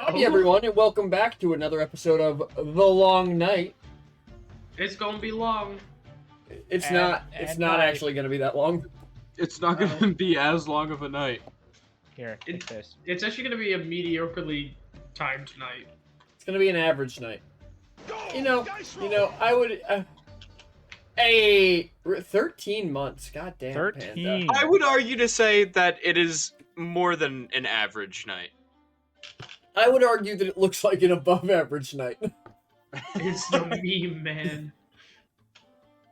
Howdy everyone, and welcome back to another episode of The Long Night. It's gonna be long. It's And- not and not night. actually going to be that long. It's not gonna be as long of a night. Here, take this. It's actually gonna be a mediocrely timed night. It's going to be an average night. You know, I would 13 months. Goddamn, 13. Panda. I would argue to say that it is more than an average night. I would argue that it looks like an above average night. It's the meme, man.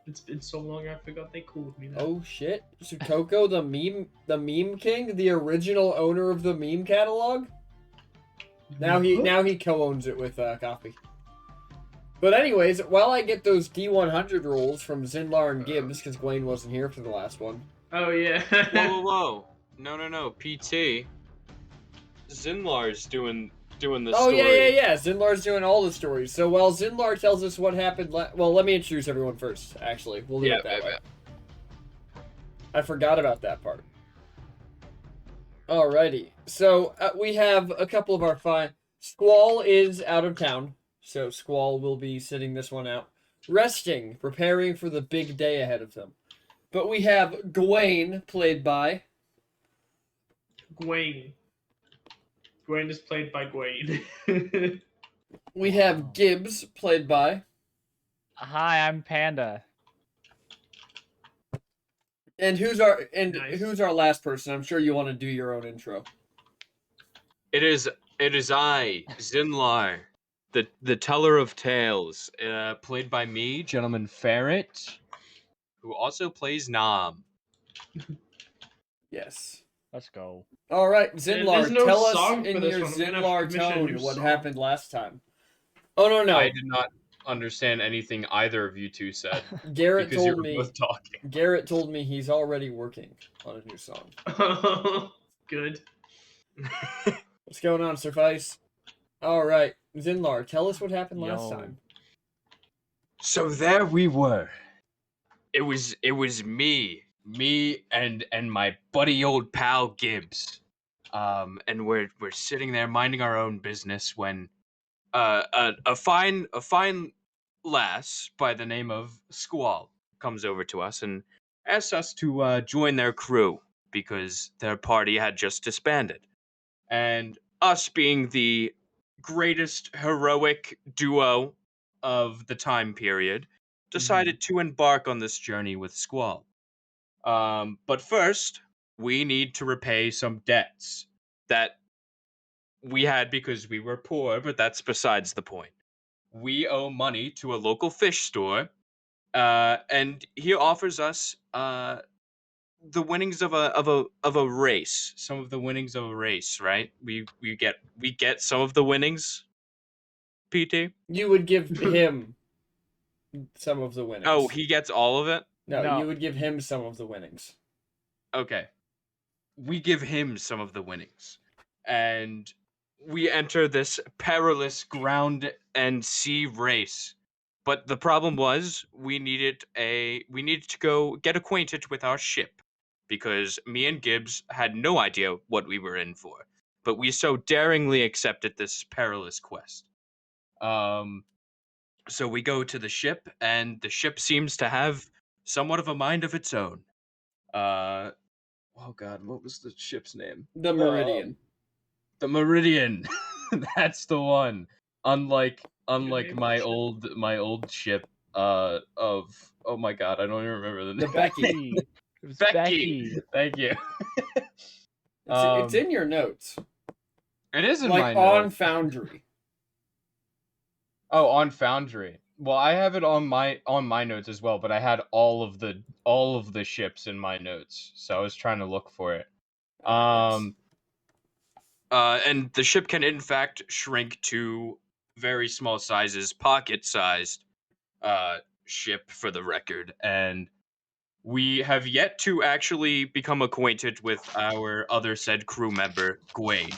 It's been so long, I forgot they called me that. Oh shit. Sutoko, the meme king, the original owner of the meme catalog. Now he co-owns it with Coffee. But anyways, while I get those D100 rolls from Zinlar and Gibbs, because Gwen wasn't here for the last one. Oh yeah. Whoa. No. PT. Zinlar's doing the Oh, story. yeah. Zinlar's doing all the stories. So while Zinlar tells us what happened well, let me introduce everyone first, actually. We'll do it that way. I forgot about that part. Alrighty. So we have a couple of our fine... Squall is out of town, so Squall will be sitting this one out. Resting, preparing for the big day ahead of them. But we have Gawain, played by... Gwaine. Gwaine is played by Gwaine. We have Gibbs, played by... Hi, I'm Panda. And who's our Nice. last person? I'm sure you want to do your own intro. It is I, Zinlar, the teller of tales, played by me, Gentleman Ferret, who also plays Nam. Yes. Let's go. All right, there's Zinlar, no tell us song for in this your one. I'm gonna have Zinlar to commission a tone new what song. happened last time. Oh no, I did not understand anything either of you two said Garrett because you told were me. both talking. Garrett told me he's already working on a new song. Good. What's going on, Suffice? All right, Zinlar, tell us what happened last Yo. time. So there we were. It was me and my buddy old pal Gibbs. And we're sitting there minding our own business when a fine lass by the name of Squall comes over to us and asks us to join their crew because their party had just disbanded. And us being the greatest heroic duo of the time period, decided to embark on this journey with Squall. But first, we need to repay some debts that we had because we were poor, but that's besides the point. We owe money to a local fish store, and he offers us the winnings of a race. Some of the winnings of a race, right? We get some of the winnings. PT. You would give him some of the winnings. Oh, he gets all of it. No, No. you would give him some of the winnings. Okay. We give him some of the winnings. And we enter this perilous ground and sea race. But the problem was we needed to go get acquainted with our ship because me and Gibbs had no idea what we were in for. But we so daringly accepted this perilous quest. So we go to the ship and the ship seems to have somewhat of a mind of its own. Oh god, what was the ship's name? The Meridian. The Meridian. That's the one. Unlike name my for the ship. old ship of oh my god, I don't even remember the The name. Becky. It was Becky. Thank you. It's in your notes. It is in Like my on notes. Foundry. Oh, on Foundry. Well, I have it on my notes as well, but I had all of the ships in my notes, so I was trying to look for it. And the ship can in fact shrink to very small sizes, pocket-sized ship for the record, and we have yet to actually become acquainted with our other said crew member, Gwaine.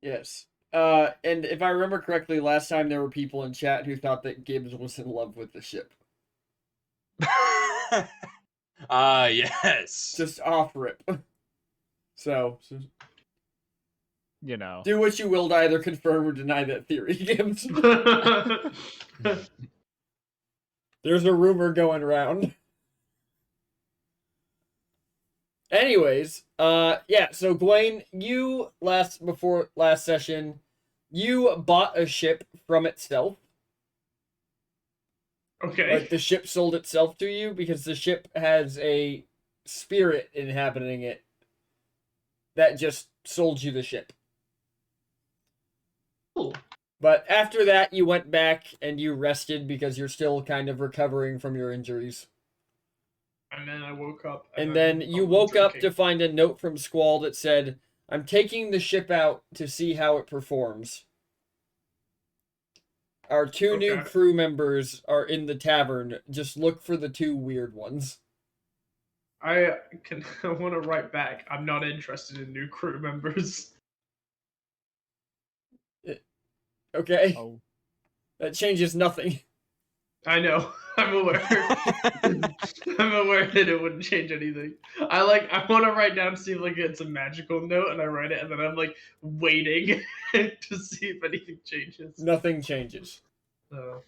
Yes. And if I remember correctly, last time there were people in chat who thought that Gibbs was in love with the ship. Ah, yes. Just off rip. So, You know. do what you will to either confirm or deny that theory, Gibbs. There's a rumor going around. Anyways, yeah, so Gwaine, you before last session, you bought a ship from itself. Okay. Like the ship sold itself to you because the ship has a spirit inhabiting it that just sold you the ship. Cool. But after that, you went back and you rested because you're still kind of recovering from your injuries. And then I woke up. And then you woke up to find a note from Squall that said, "I'm taking the ship out to see how it performs. Our two new Okay. crew members are in the tavern. Just look for the two weird ones." I want to write back. I'm not interested in new crew members. Okay? Oh. That changes nothing. I know. I'm aware. I'm aware that it wouldn't change anything. I want to write down, see if like it's a magical note, and I write it, and then I'm like waiting to see if anything changes. Nothing changes. Oh.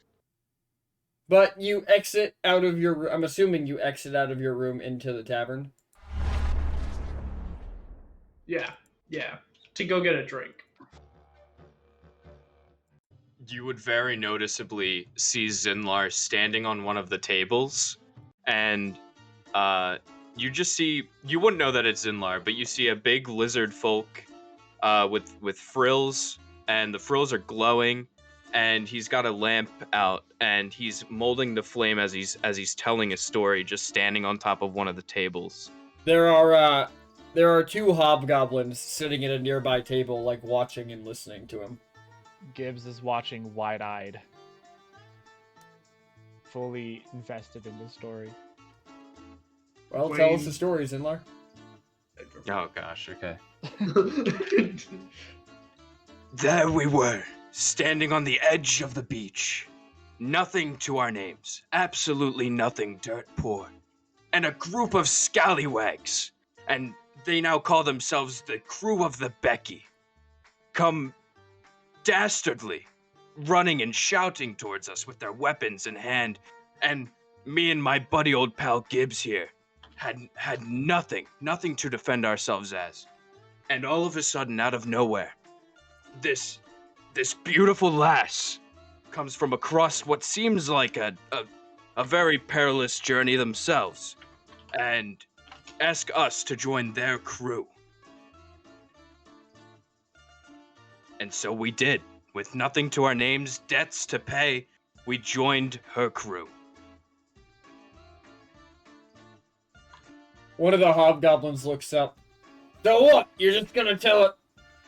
But you exit out of your I'm assuming you exit out of your room into the tavern. Yeah. To go get a drink. You would very noticeably see Zinlar standing on one of the tables, and you just see, you wouldn't know that it's Zinlar, but you see a big lizard folk with frills, and the frills are glowing, and he's got a lamp out, and he's molding the flame as he's telling a story, just standing on top of one of the tables. There are two hobgoblins sitting at a nearby table, like watching and listening to him. Gibbs is watching wide-eyed. Fully invested in the story. Well, tell us Wayne. the story, Zinlar. Oh gosh, okay. There we were, standing on the edge of the beach. Nothing to our names, absolutely nothing, dirt poor. And a group of scallywags, and they now call themselves the crew of the Becky, come dastardly, running and shouting towards us with their weapons in hand, and me and my buddy old pal Gibbs here had nothing to defend ourselves as. And all of a sudden, out of nowhere, this beautiful lass comes from across what seems like a very perilous journey themselves, and ask us to join their crew. And so we did. With nothing to our names, debts to pay, we joined her crew. One of the hobgoblins looks up. So what? You're just gonna tell it?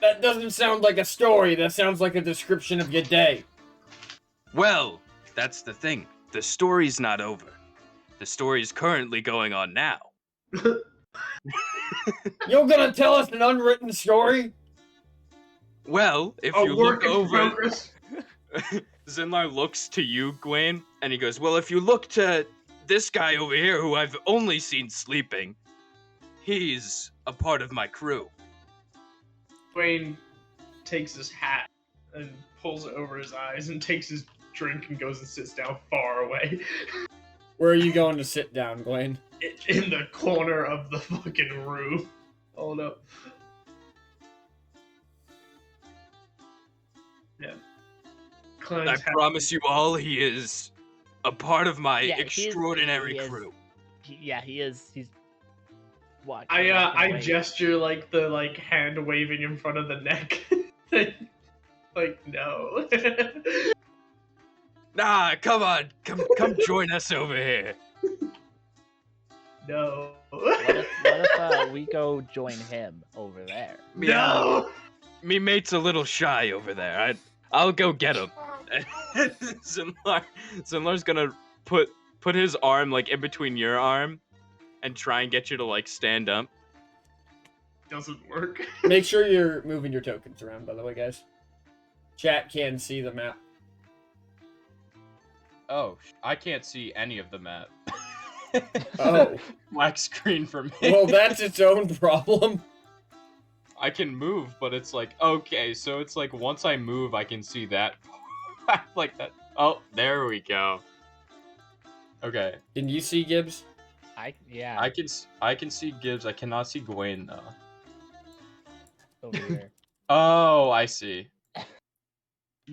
That doesn't sound like a story. That sounds like a description of your day. Well, that's the thing. The story's not over. The story's currently going on now. You're gonna tell us an unwritten story? Well, if A you work look in over... progress. Zinlar looks to you, Gwaine, and he goes, well, if you look to this guy over here who I've only seen sleeping, he's a part of my crew. Wayne takes his hat and pulls it over his eyes and takes his drink and goes and sits down far away Where are you going to sit down, Glenn? in the corner of the fucking room. Hold up. Yeah. I promise you all, he is a part of my Yeah, extraordinary he is. crew. He is. He's. What? I gesture like the hand waving in front of the neck. Like no. Nah, come on, come join us over here. No. What if we go join him over there? No. Me mate's a little shy over there. I'll go get him. Zinlar's gonna put his arm like in between your arm and try and get you to like stand up. Doesn't work. Make sure you're moving your tokens around, by the way, guys. Chat can see the map. Oh, I can't see any of the map. Oh. Black screen for me. Well, that's its own problem. I can move, but it's like, okay, so it's like once I move, I can see that. Like that. Oh, there we go. Okay, Can you see Gibbs? Yeah, I can see Gibbs. I cannot see Gwen though. over here. Oh, I see.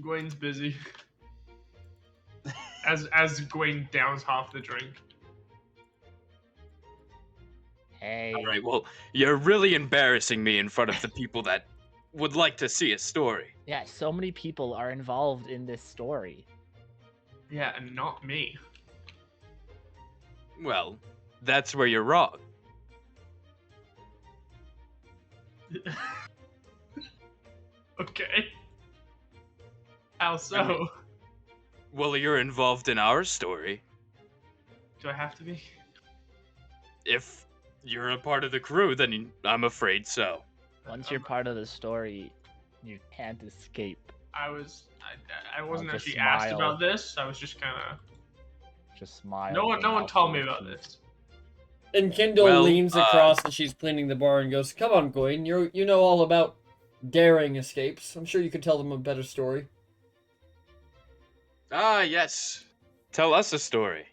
Gwen's busy. As Gwen downs half the drink. Hey. All right, well, you're really embarrassing me in front of the people that would like to see a story. Yeah, so many people are involved in this story. Yeah, and not me. Well, that's where you're wrong. Okay. How so? I mean- Well, you're involved in our story. Do I have to be? If you're a part of the crew, then I'm afraid so. Once you're part of the story, you can't escape. I wasn't just actually asked smile. about this. I was just kind of. Just smile. No one mouth told full me of about teeth. this. And Kendall Well, leans across as she's cleaning the bar and goes, "Come on, Gwen, you know all about daring escapes. I'm sure you could tell them a better story." Ah, yes. Tell us a story.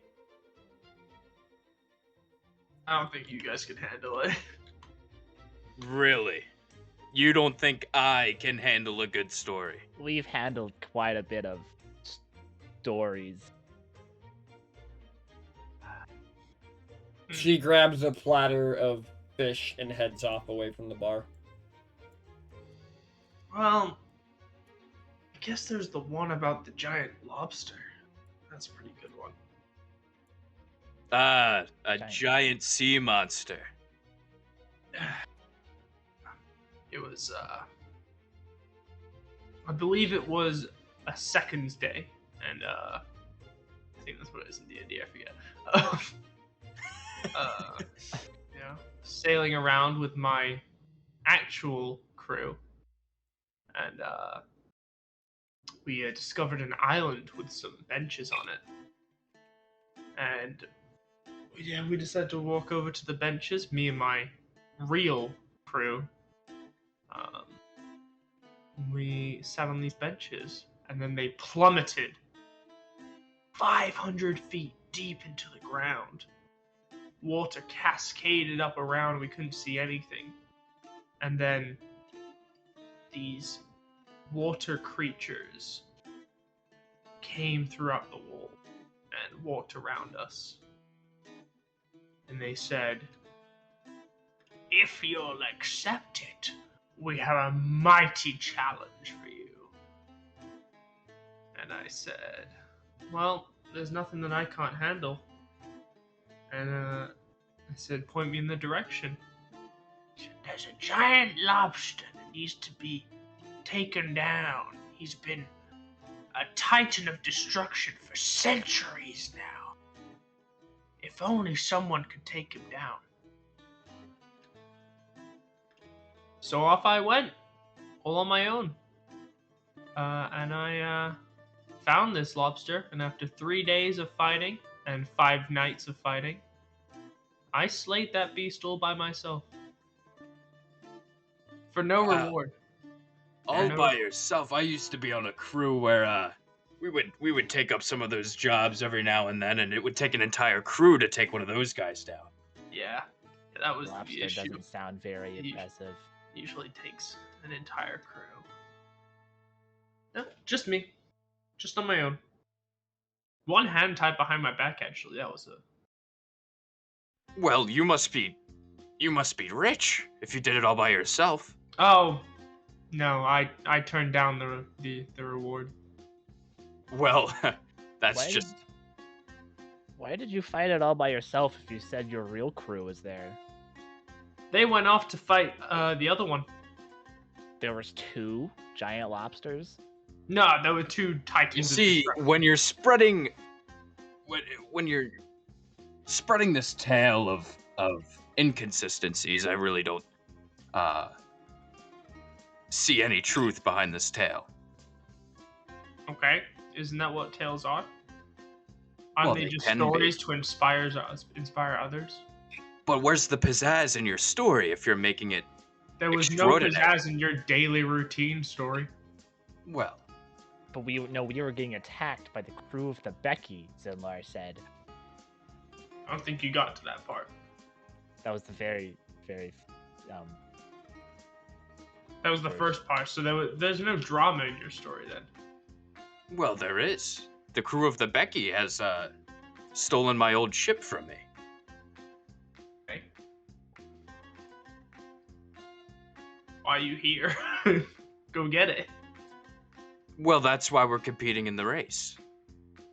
I don't think you guys can handle it. Really? You don't think I can handle a good story? We've handled quite a bit of stories. She grabs a platter of fish and heads off away from the bar. Well, I guess there's the one about the giant lobster. That's a pretty good one. Ah, a Giant. giant sea monster. It was, I believe it was a second's day, and I think that's what it is in D&D. I forget. Yeah, sailing around with my actual crew, and we discovered an island with some benches on it, and we decided to walk over to the benches. Me and my real crew. We sat on these benches, and then they plummeted 500 feet deep into the ground. Water cascaded up around, we couldn't see anything. And then these water creatures came throughout the wall and walked around us. And they said, "If you'll accept it, we have a mighty challenge for you." And I said, "Well, there's nothing that I can't handle." And I said, "Point me in the direction." "There's a giant lobster that needs to be taken down. He's been a titan of destruction for centuries now. If only someone could take him down." So off I went, all on my own. And I found this lobster, and after 3 days of fighting and 5 nights of fighting, I slayed that beast all by myself. For no Wow. reward. All no- by yourself. I used to be on a crew where we would take up some of those jobs every now and then, and it would take an entire crew to take one of those guys down. Yeah, that was the Lobster issue. doesn't sound very You- impressive. Usually takes an entire crew. No, just me. Just on my own. One hand tied behind my back, actually. That was a... Well, you must be rich if you did it all by yourself. Oh, no, I turned down the reward. Well, that's Why just Why did you fight it all by yourself if you said your real crew was there? They went off to fight the other one. There was 2 giant lobsters? No, there were 2 titans. you of see destruction. when you're spreading this tale of inconsistencies. I really don't see any truth behind this tale. Okay, isn't that what tales are? Well, Aren't they they just can be. stories to inspire others? But where's the pizzazz in your story if you're making it There was no extraordinary. pizzazz in your daily routine story. Well, But we were getting attacked by the crew of the Becky, Zinlar said. I don't think you got to that part. That was the very, very That was the first part, so there's no drama in your story then. well, there is. The crew of the Becky has stolen my old ship from me. Okay. Why are you here? Go get it. Well, that's why we're competing in the race,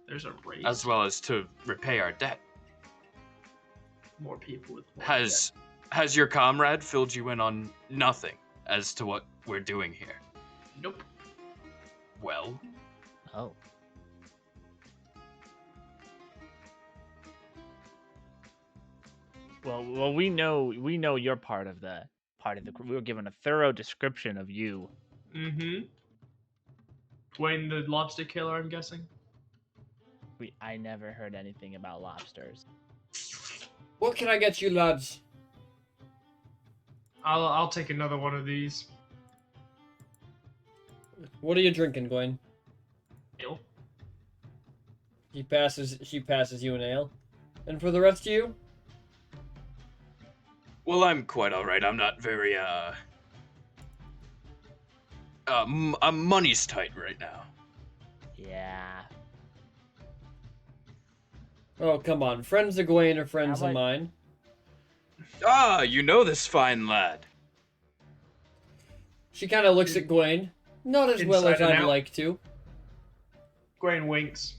There's a race. as well as to repay our debt. More people with more Has your comrade filled you in on nothing as to what we're doing here? debt. Nope. Well, Oh. Well, we know you're part of the crew. We were given a thorough description of you. Mm-hmm. Dwayne the lobster killer, I'm guessing. I never heard anything about lobsters. What can I get you, lads? I'll take another one of these. What are you drinking, Gwen? Ale. She passes you an ale. And for the rest of you? well, I'm quite all right. I'm not very money's tight right now. Yeah. Oh, come on. Friends of Gwen are friends How of about- mine. Ah, you know this fine lad. She kind of looks at Gwen. Not as well as Inside and I'd out. like to. Gwen winks.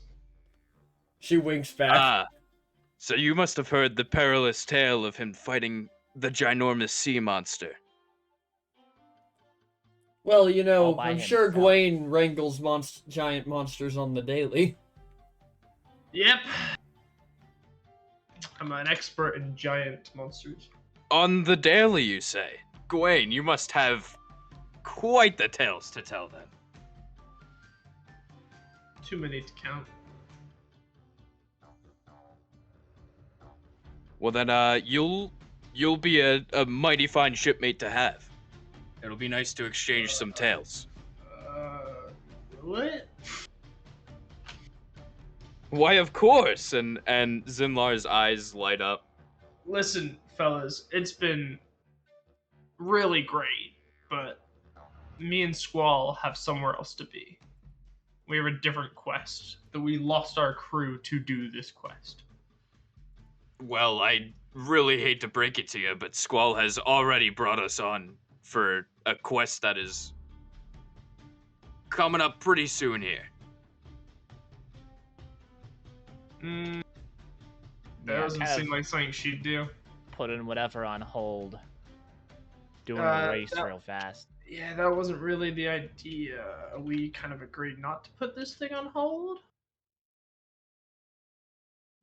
She winks back. Ah, so you must have heard the perilous tale of him fighting the ginormous sea monster. Well, you know, All by I'm sure himself. Gwen wrangles giant monsters on the daily. Yep. I'm an expert in giant monsters. On the daily, you say? Gawain, you must have quite the tales to tell then. Too many to count. Well then, you'll be a mighty fine shipmate to have. It'll be nice to exchange some tales. What? Why, of course! And Zinlar's eyes light up. Listen, fellas, it's been really great, but me and Squall have somewhere else to be. We have a different quest. That we lost our crew to do this quest. Well, I really hate to break it to you, but Squall has already brought us on for a quest that is coming up pretty soon here. That Yeah, doesn't kind seem of like something she'd do. putting whatever on hold. Doing Uh, a race that- real fast. Yeah, that wasn't really the idea. We kind of agreed not to put this thing on hold.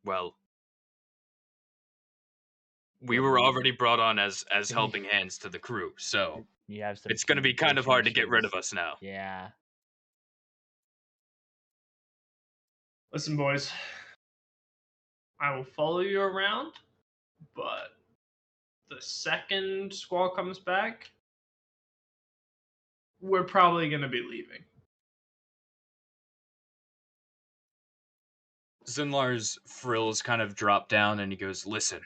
Well, we were already brought on as helping hands to the crew, so You have some. it's going to be kind of hard to get rid of communication us now. issues. Yeah. Listen, boys. I will follow you around, but the second Squall comes back, we're probably going to be leaving. Zinlar's frills kind of drop down and he goes, "Listen,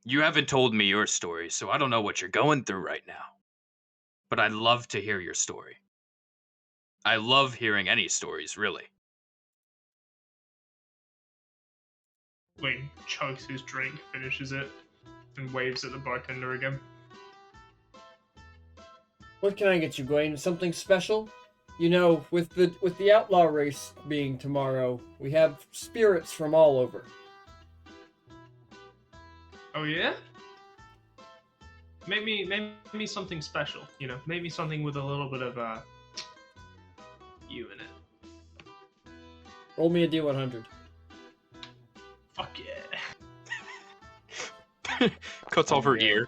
you haven't told me your story, so I don't know what you're going through right now. But I'd love to hear your story. I love hearing any stories, really." Wayne chugs his drink, finishes it, and waves at the bartender again. What can I get you, Gwen? Something special? You know, with the outlaw race being tomorrow, we have spirits from all over. Oh yeah? Make me something special, you know. Make me something with a little bit of you in it. Roll me a D100. Fuck yeah. Cuts off her ear.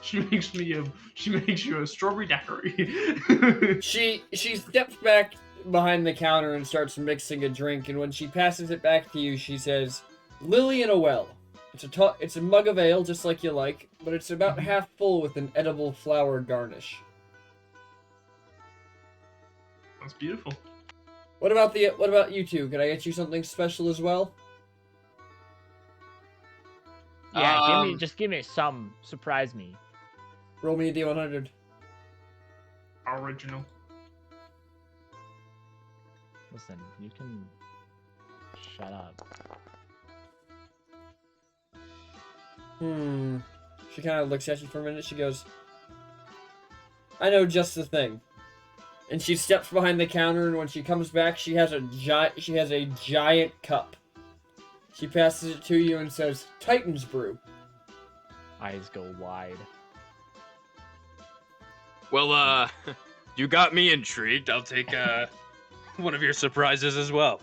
She makes you a strawberry daiquiri. She steps back behind the counter and starts mixing a drink, and when she passes it back to you, she says, "Lily in a well. It's a mug of ale, just like you like, but it's about half full with an edible flower garnish. That's beautiful. What about you two? Can I get you something special as well? Yeah, Um, give me some. Surprise me. Roll me a D100. Original. Listen, you can shut up. She kind of looks at you for a minute. She goes, I know just the thing. And she steps behind the counter, and when she comes back, she has a giant cup. She passes it to you and says, Titan's Brew. Eyes go wide. Well, you got me intrigued. I'll take one of your surprises as well.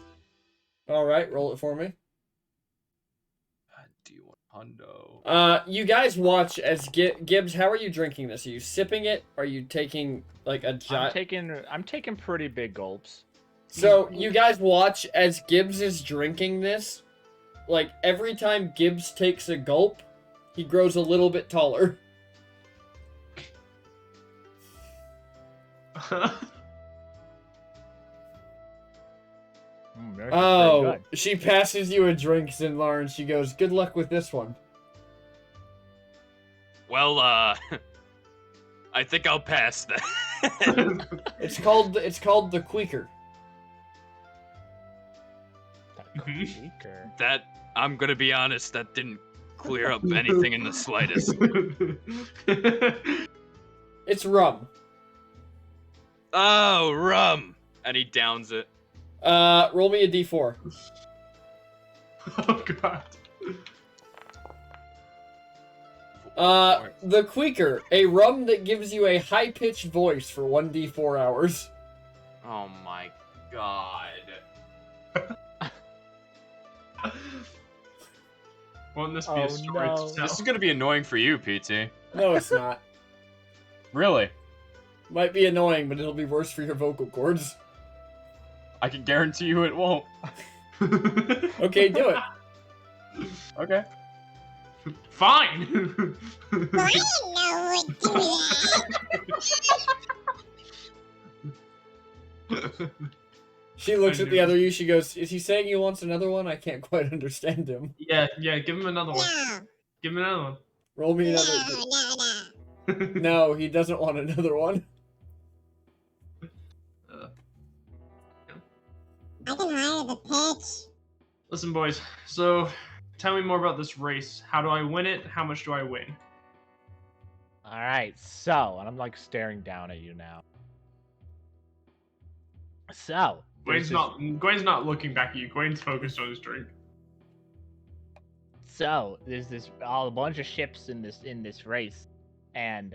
Alright, roll it for me. D100. You guys watch as Gibbs, how are you drinking this? Are you sipping it? Are you taking, like, a giant... I'm taking pretty big gulps. So, you guys watch as Gibbs is drinking this. Like, every time Gibbs takes a gulp, he grows a little bit taller. Very Oh, good. she passes you a drink, Zinlar, and she goes, good luck with this one. Well, I think I'll pass that. It's called the Quaker. Weaker. That, I'm gonna be honest, that didn't clear up anything in the slightest. It's rum. Oh, rum! And he downs it. Roll me a D4. Oh god. The Quaker, a rum that gives you a high-pitched voice for 1d4 hours. Oh my god. Won't this be Oh, a story no. to tell? This is gonna be annoying for you, PT. No, it's not. Really? Might be annoying, but it'll be worse for your vocal cords. I can guarantee you it won't. Okay, do it. Okay. Fine. She looks at the other you, she goes, is he saying he wants another one? I can't quite understand him. Yeah, give him another one. Give him another one. Roll me another. No, he doesn't want another one. I can hire the pitch. Listen, boys. So, tell me more about this race. How do I win it? How much do I win? All right, so, and I'm like staring down at you now. So, Gwen's not looking back at you. Gwen's focused on his drink. So there's a bunch of ships in this race, and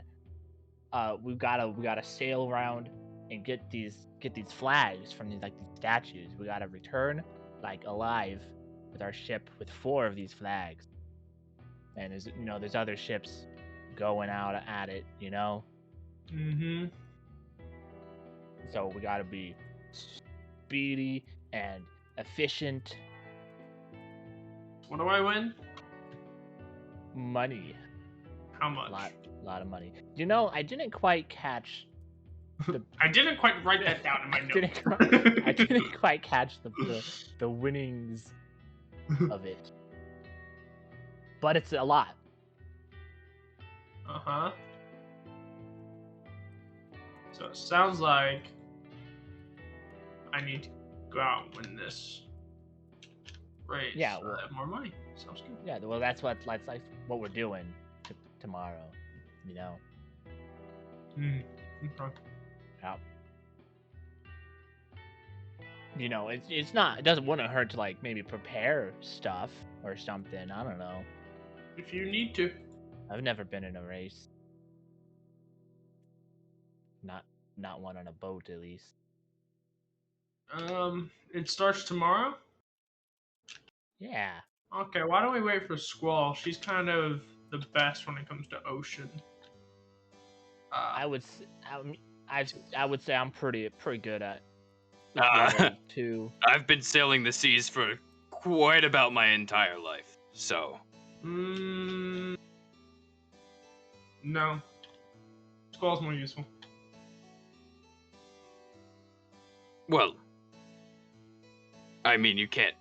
we gotta sail around and get these flags from these statues. We gotta return alive with our ship with 4 of these flags. And there's other ships going out at it, Mm-hmm. So we gotta be speedy and efficient. What do I win? Money. How much? Lot of money. I didn't quite catch I didn't quite write that down in my I notes. didn't quite catch the winnings of it. But it's a lot. Uh-huh. So it sounds like I need to go out and win this race. Yeah, so I have more money. Sounds good. Yeah, well that's what we're doing tomorrow, Mm. Okay. Yeah. It's not, it wouldn't hurt to maybe prepare stuff or something. I don't know. If you need to. I've never been in a race. Not one on a boat, at least. It starts tomorrow? Yeah. Okay, why don't we wait for Squall? She's kind of the best when it comes to ocean. I would say I'm pretty good at Uh, too. I've been sailing the seas for quite about my entire life, so No. Squall's more useful. Well, I mean, you can't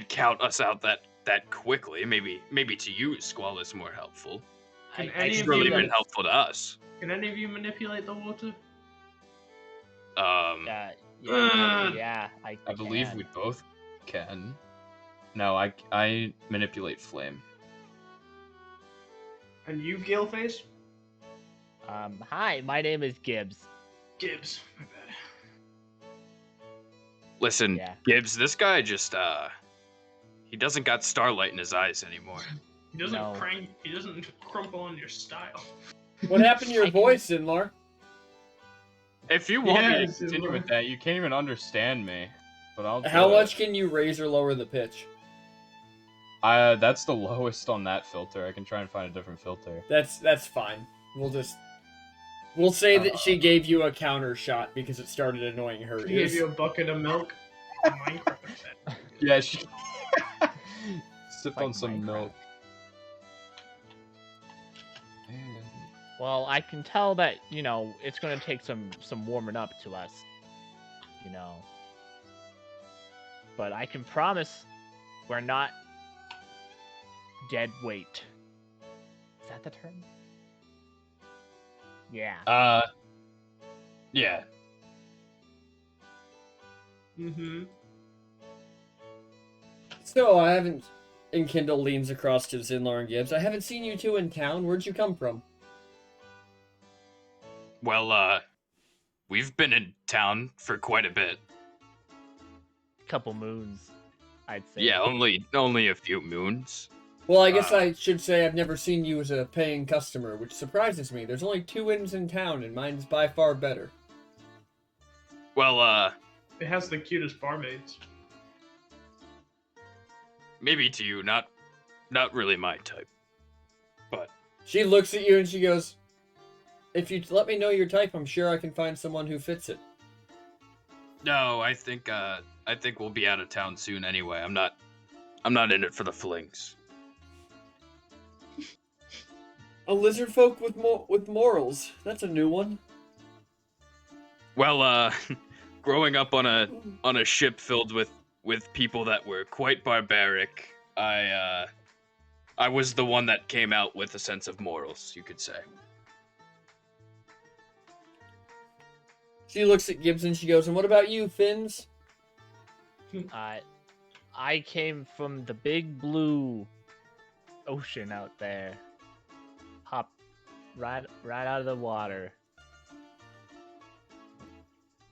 count us out that quickly. Maybe to you, Squall is more helpful. Can I any It's of really you been helpful to us. Can any of you manipulate the water? Yeah, yeah, I believe can. we both can. No, I manipulate flame. And you, Galeface? Hi, my name is Gibbs. Gibbs. My bad. Listen, Yeah. Gibbs, this guy just he doesn't got starlight in his eyes anymore. He doesn't No. crank. He doesn't crumple on your style. What happened to your I can- voice, Sinlar? If you want me to Yes, continue with Sinlar. that, you can't even understand me. But I'll do How it. much can you raise or lower the pitch? That's the lowest on that filter. I can try and find a different filter. That's fine. We'll say that she gave you a counter shot because it started annoying her. He gave you a bucket of milk. Minecraft. Yeah, she sip Like on some Minecraft. milk. Well, I can tell that, it's going to take some warming up to us, But I can promise we're not dead weight. Is that the term? Yeah. Yeah. Mm-hmm. So I haven't. And Kindle leans across to Zinlar and Gibbs. I haven't seen you two in town. Where'd you come from? Well, we've been in town for quite a bit. Couple moons, I'd say. Yeah, only a few moons. Well, I guess I should say I've never seen you as a paying customer, which surprises me. There's only 2 inns in town, and mine's by far better. Well, It has the cutest barmaids. maybe to you, not really my type. But She looks at you and she goes, "If you let me know your type, I'm sure I can find someone who fits it." no, I think we'll be out of town soon anyway. I'm not in it for the flings. A lizard folk with morals. That's a new one. Well, growing up on a ship filled with people that were quite barbaric, I was the one that came out with a sense of morals, you could say. She looks at Gibbs and she goes, "And what about you, Finns?" I came from the big blue ocean out there. Hop right out of the water.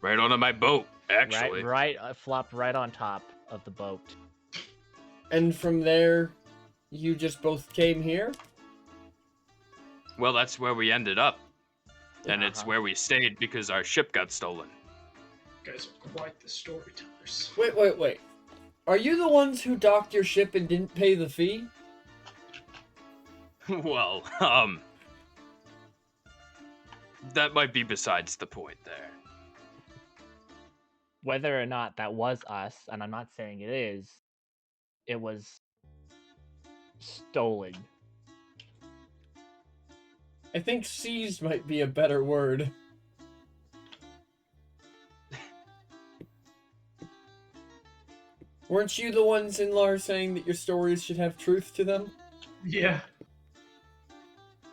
Right onto my boat, actually. Right, I flopped right on top of the boat. And from there, you just both came here? Well, that's where we ended up. And it's Uh-huh. where we stayed because our ship got stolen. You guys are quite the storytellers. Wait. Are you the ones who docked your ship and didn't pay the fee? Well, that might be besides the point there. Whether or not that was us, and I'm not saying it is, it was stolen. I think seized might be a better word. Weren't you the ones in Lar saying that your stories should have truth to them? Yeah.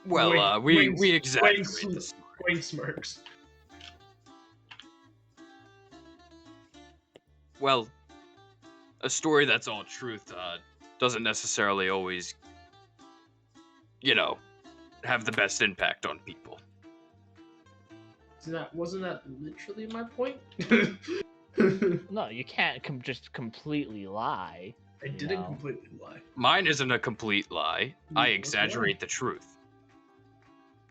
Well, Wayne- we exaggerate Wayne this. Wayne smirks. Well, a story that's all truth doesn't necessarily always, have the best impact on people. Wasn't that literally my point? No, you can't just completely lie. I didn't No. completely lie. Mine isn't a complete lie. I What's exaggerate the truth.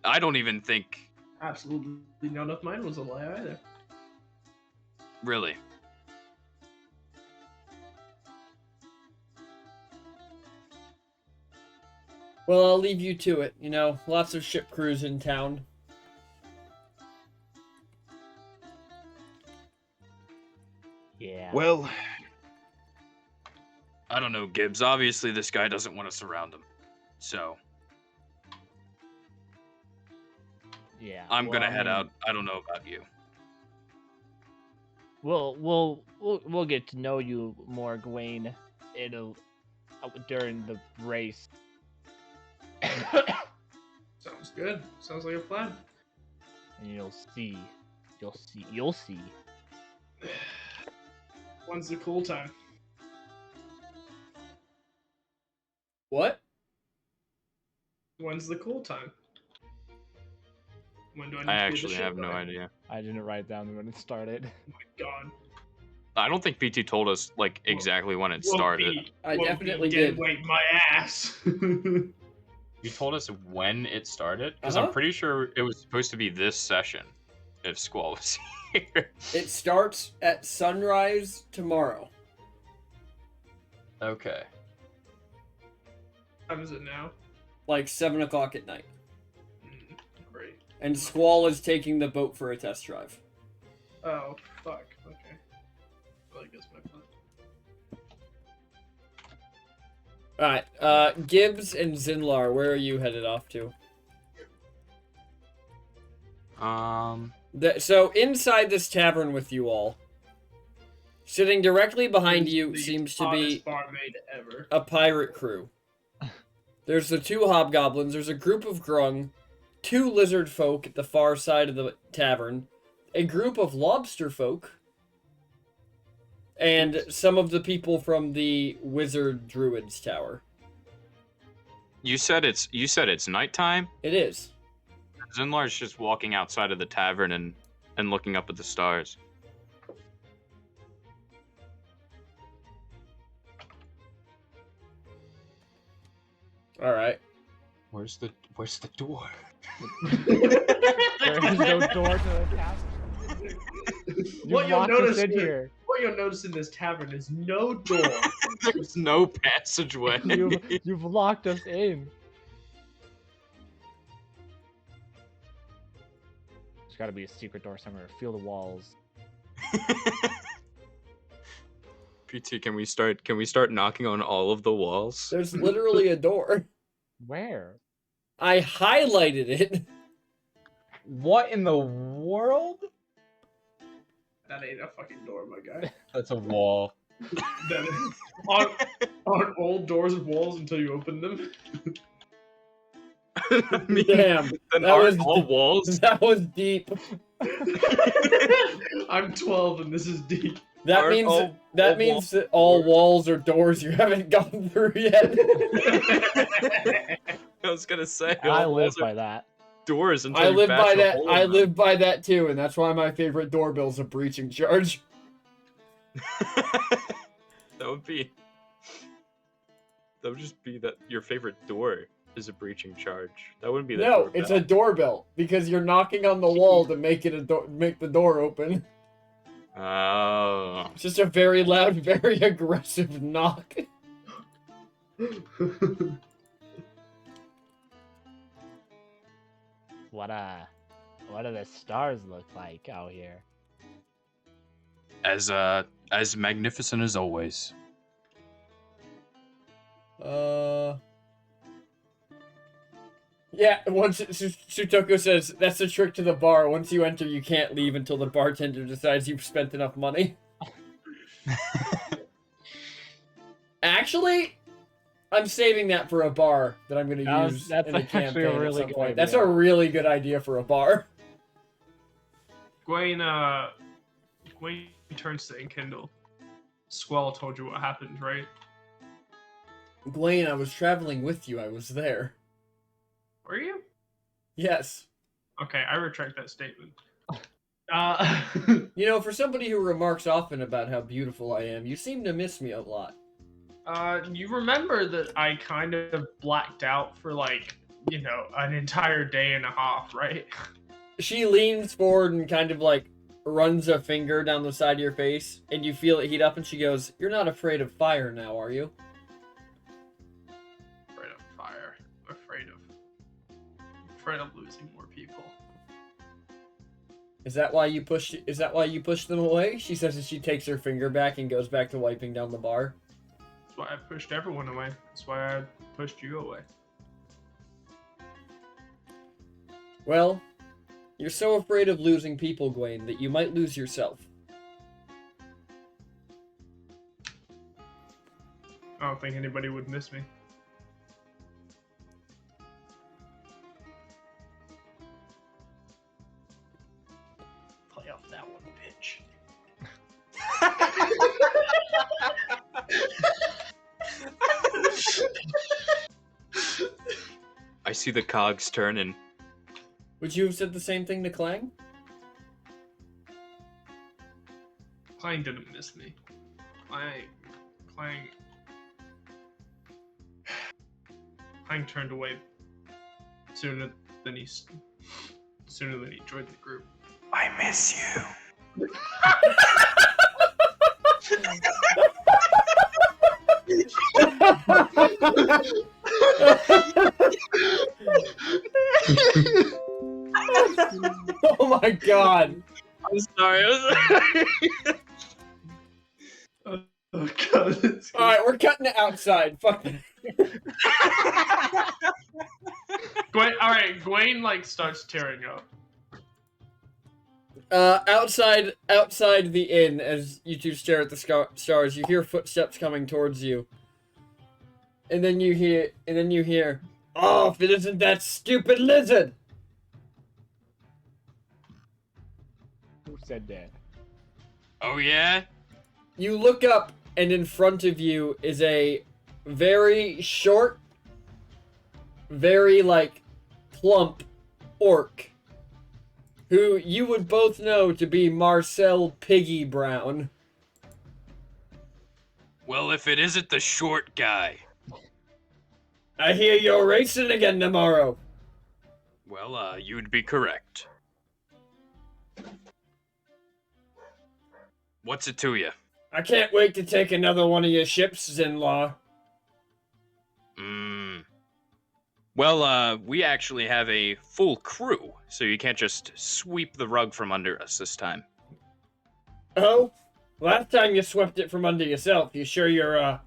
I don't even think, Absolutely none of mine was a lie either. really. Well, I'll leave you to it. Lots of ship crews in town. Yeah. Well, I don't know, Gibbs. Obviously, this guy doesn't want to surround him. So Yeah. I'm well, gonna I head mean, out. I don't know about you. We'll get to know you more, Gwaine. It'll during the race. Sounds good. Sounds like a plan. And you'll see. When's the cool time? What? When's the cool time? When do I need I to be at the actually ship have no by? idea. I didn't write down when it started. Oh my god. I don't think PT told us like exactly when it started. I Won't definitely be dead did. weight my ass. You told us when it started? Because I'm Uh-huh. pretty sure it was supposed to be this session if Squall was here. It starts at sunrise tomorrow. Okay. What time is it now? Like 7 o'clock at night. Great. And Squall is taking the boat for a test drive. Oh, fuck. Okay. Well, I guess my plan. Alright, Gibbs and Zinlar, where are you headed off to? So, inside this tavern with you all, sitting directly behind you The seems to hottest be barmaid ever. a pirate crew. There's the 2 hobgoblins, there's a group of grung, 2 lizard folk at the far side of the tavern, a group of lobster folk, and some of the people from the wizard druid's tower. You said it's nighttime. It is. Zinlar's just walking outside of the tavern and looking up at the stars. Alright. Where's the door? There is no door to the tavern. You What you'll locked us notice in is- here. What you'll notice in this tavern is no door. There's no passageway. You've locked us in. There's got to be a secret door somewhere. Feel the walls. PT, can we start knocking on all of the walls? There's literally a door. Where? I highlighted it. What in the world? That ain't a fucking door, my guy. That's a wall. That is, aren't old doors walls until you open them? I mean, Damn. then that aren't was- all walls? That was deep. I'm 12 and this is deep. That Aren't means all- that all means walls that all doors? walls are doors you haven't gone through yet. I was gonna say I all live walls are by that. doors until I you live bash by a that. hole I in them. live by that too, and that's why my favorite doorbell's a breaching charge. That would just be that your favorite door is a breaching charge. That wouldn't be the No, doorbell. it's a doorbell because you're knocking on the wall to make it make the door open. Oh. It's just a very loud, very aggressive knock. What do the stars look like out here? As magnificent as always. Yeah, once Sutoko says, that's the trick to the bar. Once you enter, you can't leave until the bartender decides you've spent enough money. Actually, I'm saving that for a bar that I'm going to use That's in the actually a campaign at really some good point. idea. That's a really good idea for a bar. Gwaine turns to Enkindle. Squall told you what happened, right? Blaine, I was traveling with you. I was there. Were you? Yes. Okay, I retract that statement. You know, for somebody who remarks often about how beautiful I am, you seem to miss me a lot. You remember that I kind of blacked out for like, an entire day and a half, right? She leans forward and kind of like runs a finger down the side of your face, and you feel it heat up, and she goes, "You're not afraid of fire now, are you?" Afraid of fire. Afraid of losing more people. Is that why you pushed them away? She says as she takes her finger back and goes back to wiping down the bar. That's why I pushed everyone away. That's why I pushed you away. Well, you're so afraid of losing people, Gwaine, that you might lose yourself. I don't think anybody would miss me. Play off that one, bitch. I see the cogs turning. Would you have said the same thing to Clang? Clang didn't miss me. Clang turned away sooner than he joined the group. I miss you. Oh my god. I'm sorry. Oh god. Alright, we're cutting it outside. Fuck it. Gwaine like starts tearing up. Outside the inn, as you two stare at the stars, you hear footsteps coming towards you. And then you hear, oh, if it isn't that stupid lizard! Who said that? Oh yeah? You look up, and in front of you is a very short, very, plump orc, who you would both know to be Marcel Piggy Brown. Well, if it isn't the short guy. I hear you're racing again tomorrow. Well, you'd be correct. What's it to you? I can't wait to take another one of your ships, Zinlar. Well, we actually have a full crew, so you can't just sweep the rug from under us this time. Oh? Last time you swept it from under yourself. You sure you're,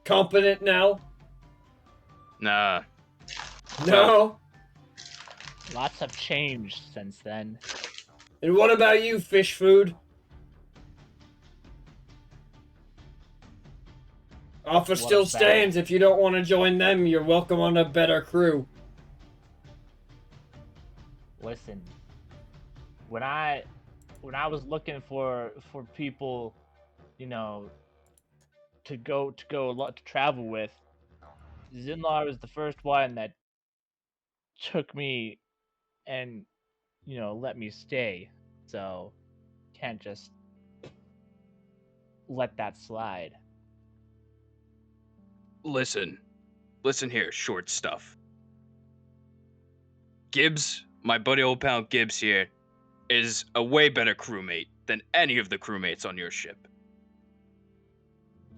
competent now? Nah. No? Lots have changed since then. And what about you, fish food? Offer still What's that? stands. If you don't want to join them, you're welcome on a better crew. Listen, when I was looking for people, to travel with, Zinlar was the first one that took me and let me stay. So can't just let that slide. Listen here, short stuff. Gibbs, my buddy old pal Gibbs here, is a way better crewmate than any of the crewmates on your ship.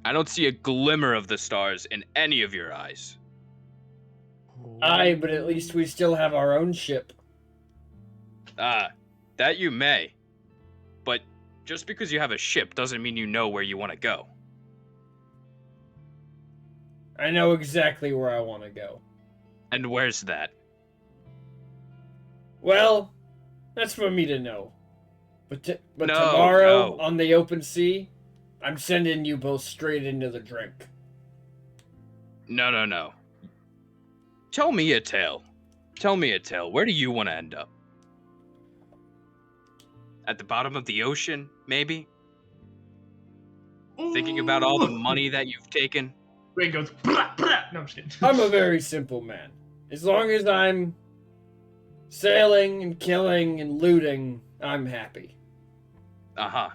I don't see a glimmer of the stars in any of your eyes. Aye, but at least we still have our own ship. That you may. But just because you have a ship doesn't mean you know where you want to go. I know exactly where I want to go. And where's that? Well, that's for me to know. But No, tomorrow, no. on the open sea, I'm sending you both straight into the drink. No. Tell me a tale. Where do you want to end up? At the bottom of the ocean, maybe? Thinking about all the money that you've taken? Gwaine goes, "Blah, blah." No, I'm just kidding. I'm a very simple man. As long as I'm sailing and killing and looting, I'm happy. Uh-huh.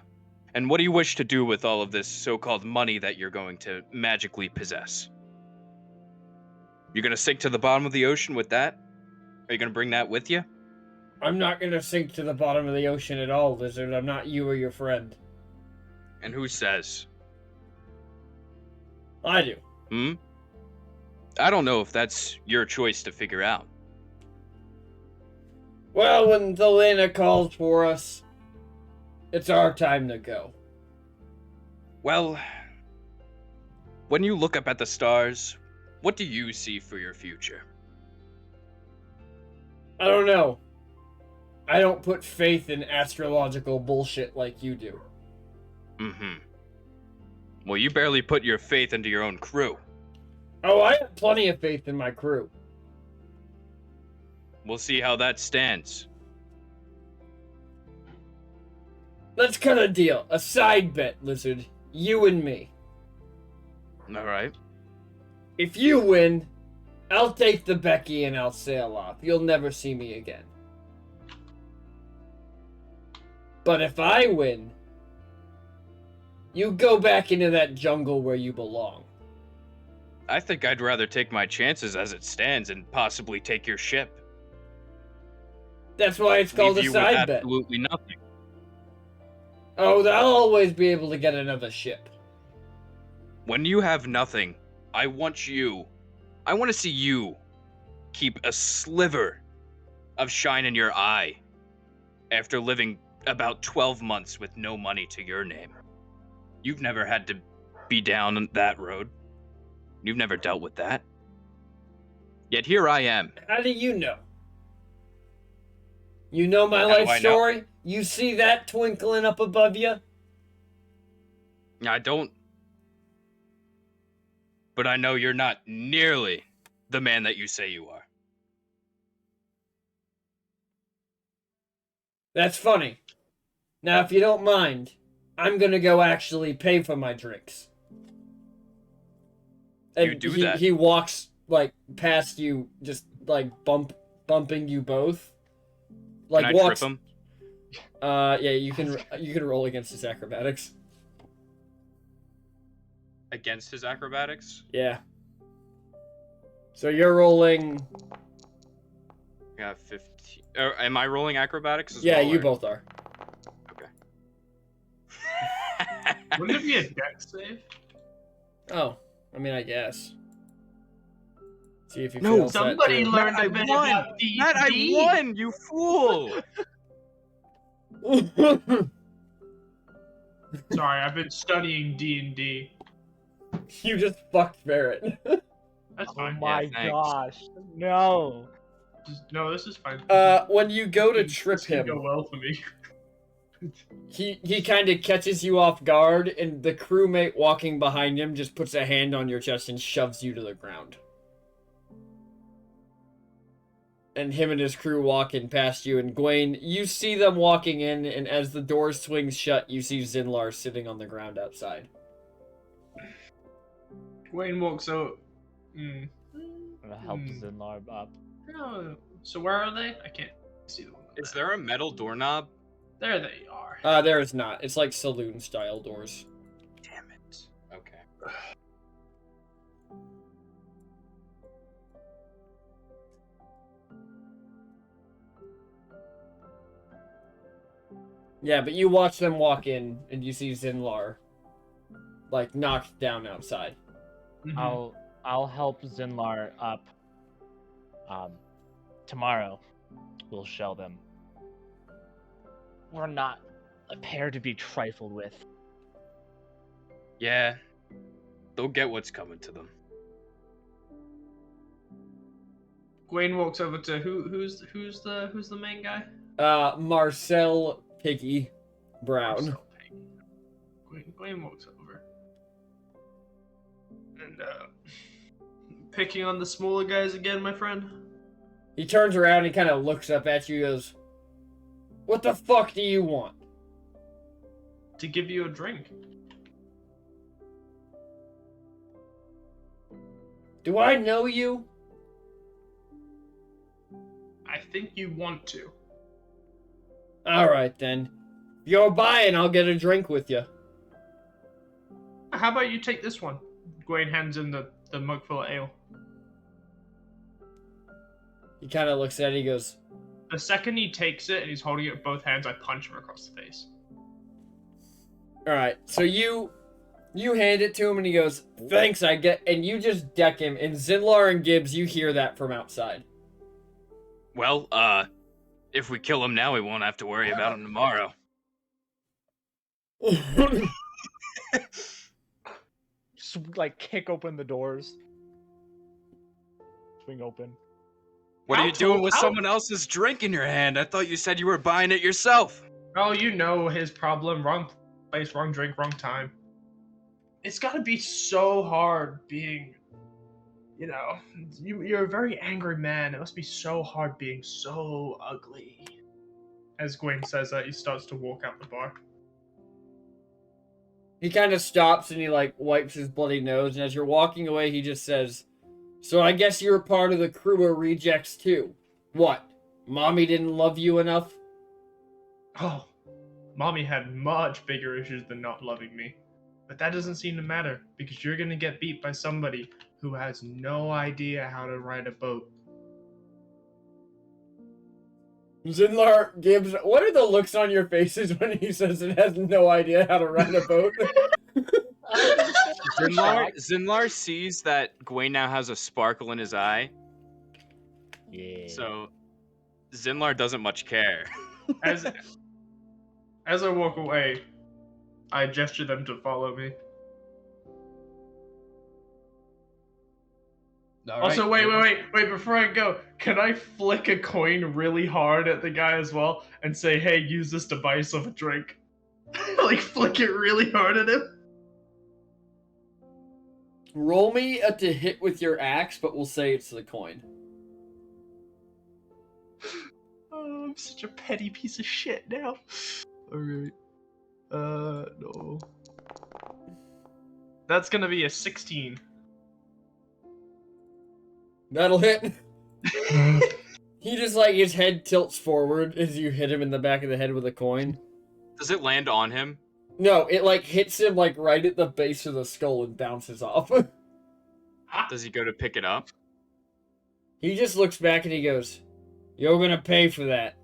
And what do you wish to do with all of this so-called money that you're going to magically possess? You're gonna sink to the bottom of the ocean with that? Are you gonna bring that with you? I'm not gonna sink to the bottom of the ocean at all, Lizard. I'm not you or your friend. And who says? I do. I don't know if that's your choice to figure out. Well, when Thelena calls for us, it's our time to go. Well, when you look up at the stars, what do you see for your future? I don't know. I don't put faith in astrological bullshit like you do. Mm-hmm. Well, you barely put your faith into your own crew. Oh, I have plenty of faith in my crew. We'll see how that stands. Let's cut a deal. A side bet, Lizard. You and me. All right. If you win, I'll take the Becky and I'll sail off. You'll never see me again. But if I win, you go back into that jungle where you belong. I think I'd rather take my chances as it stands and possibly take your ship. That's why it's called Leave a you with side bet. absolutely nothing. Oh, I'll always be able to get another ship. When you have nothing, I want to see you keep a sliver of shine in your eye after living about 12 months with no money to your name. You've never had to be down that road. You've never dealt with that. Yet here I am. How do you know? You know my How do life I know? story? You see that twinkling up above you? I don't. But I know you're not nearly the man that you say you are. That's funny. Now, if you don't mind, I'm gonna go actually pay for my drinks. And You do that? He walks, like, past you, just, like, bumping you both. Like, Can I walks... trip him? Yeah, you can roll against his acrobatics. Against his acrobatics? Yeah. So you're rolling... Yeah, 15. Am I rolling acrobatics as Yeah, well? you both are. Wouldn't it be a dex save? Oh, I mean, I guess. See if you No, fail Somebody that learned I a bit won! about D&D. Matt, I won, you fool! too. Sorry, I've been studying D&D. You just fucked Barrett. That's Oh fine. my thanks. gosh. No. No, this is fine. When you go to This trip can go him, well for me. he kind of catches you off guard, and the crewmate walking behind him just puts a hand on your chest and shoves you to the ground. And him and his crew walk in past you, and Gwaine, you see them walking in, and as the door swings shut, you see Zinlar sitting on the ground outside. Wayne walks out. I'm gonna help Hmm. Zinlar up. Oh, so where are they? I can't see them. Is there a metal doorknob? There they are. There is not. It's like saloon-style doors. Damn it. Okay. Yeah, but you watch them walk in, and you see Zinlar, like, knocked down outside. Mhm. I'll help Zinlar up. Tomorrow we'll show them. We're not a pair to be trifled with. Yeah. They'll get what's coming to them. Gwaine walks over to who's the main guy? Marcel Piggy Brown. Marcel Payne. Gwaine walks over. And picking on the smaller guys again, my friend. He turns around, he kind of looks up at you, goes, "What the fuck do you want?" To give you a drink. Do I know you? I think you want to. Alright then. If you're buying, I'll get a drink with you. How about you take this one? Gwaine hands him the mug full of ale. He kind of looks at it, he goes, The second he takes it and he's holding it with both hands, I punch him across the face. alright, so you hand it to him and he goes, "Thanks, I get," and you just deck him, and Zinlar and Gibbs, you hear that from outside. Well, if we kill him now, we won't have to worry about him tomorrow. Just like kick open the doors. Swing open. What are How you doing with how- someone else's drink in your hand? I thought you said you were buying it yourself. Oh, you know his problem. Wrong place, wrong drink, wrong time. It's gotta be so hard being, you know, you're a very angry man. It must be so hard being so ugly. As Gwen says that, he starts to walk out the bar. He kind of stops and he like wipes his bloody nose, and as you're walking away, he just says, "So I guess you're part of the crew of rejects too. What? Mommy didn't love you enough?" Oh, Mommy had much bigger issues than not loving me. But that doesn't seem to matter, because you're gonna get beat by somebody who has no idea how to ride a boat. Zinlar gives. What are the looks on your faces when he says it has no idea how to ride a boat? Zinlar sees that Gwaine now has a sparkle in his eye, Yeah. so Zinlar doesn't much care. As I walk away, I gesture them to follow me. Also, wait, before I go, can I flick a coin really hard at the guy as well and say, hey, use this to buy yourself a drink? Like, flick it really hard at him? Roll me to hit with your axe, but we'll say it's the coin. Oh, I'm such a petty piece of shit now. Alright. No. That's gonna be a 16. That'll hit. He just like his head tilts forward as you hit him in the back of the head with a coin. Does it land on him? No, it like hits him like right at the base of the skull and bounces off. Does he go to pick it up? He just looks back and he goes, "You're gonna pay for that."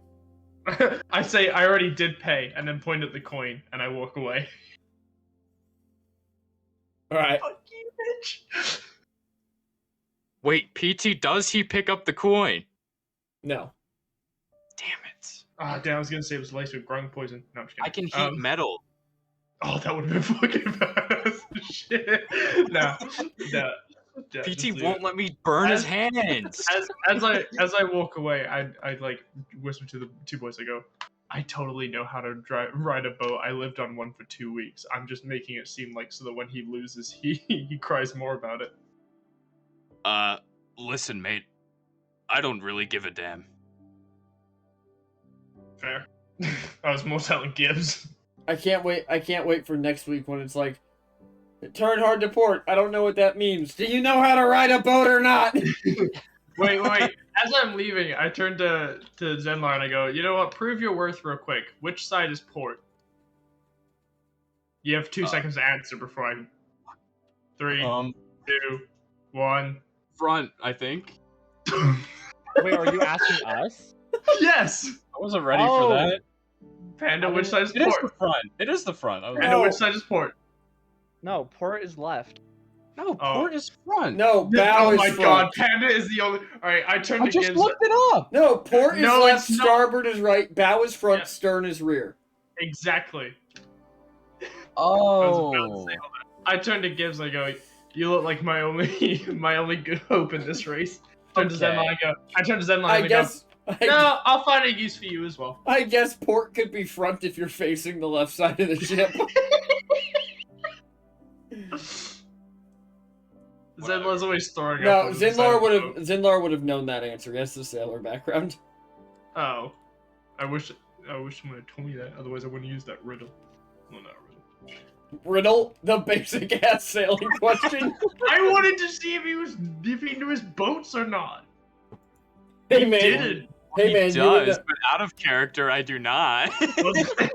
I say, I already did pay, and then point at the coin, and I walk away. Alright. Fuck you, bitch! Wait, PT, does he pick up the coin? No. Damn it. Ah, damn, I was gonna say it was laced with grung poison. No, I'm just I kidding. can heat metal. Oh, that would have been fucking badass. Shit. No. Yeah, PT just leave won't it. let me burn his As- hands. As I walk away, I like whisper to the two boys. I go, I totally know how to ride a boat. I lived on one for 2 weeks. I'm just making it seem like so that when he loses, he cries more about it. Listen, mate. I don't really give a damn. Fair. I was more telling Gibbs. I can't wait for next week when it's like, "Turn hard to port." I don't know what that means. Do you know how to ride a boat or not? Wait. As I'm leaving, I turn to Zenlar and I go, you know what? Prove your worth real quick. Which side is port? You have 2 seconds to answer before I... 3, 2, 1. Front, I think. Wait, are you asking us? Yes! I wasn't ready Oh. for that. Panda, which side is It is the port? front. It is the front. I was Panda, No. which side is port? No, port is left. No, Oh. port is front. No, bow Oh is my front. god, Panda is the only... Alright, I turn I to just Gibbs. looked it up. No, port is No, left, it's not. starboard is right, bow is front, Yeah. stern is rear. Exactly. Oh. I turn to Gibbs and I go, you look like my only my only good hope in this race. Turn to Okay. Zenline, I turn to Zenline I and guess go, no, I'll find a use for you as well. I guess port could be front if you're facing the left side of the ship. Zenlar's always throwing No, up. on the side Zinlar of would the have boat. Zinlar would have known that answer. He has the sailor background. Oh. I wish someone had told me that, otherwise I wouldn't use that riddle. Well, not riddle. Riddle, the basic ass sailing question. I wanted to see if he knew his boats or not. Hey man, Did hey He man, you would does, know- but out of character, I do not. it?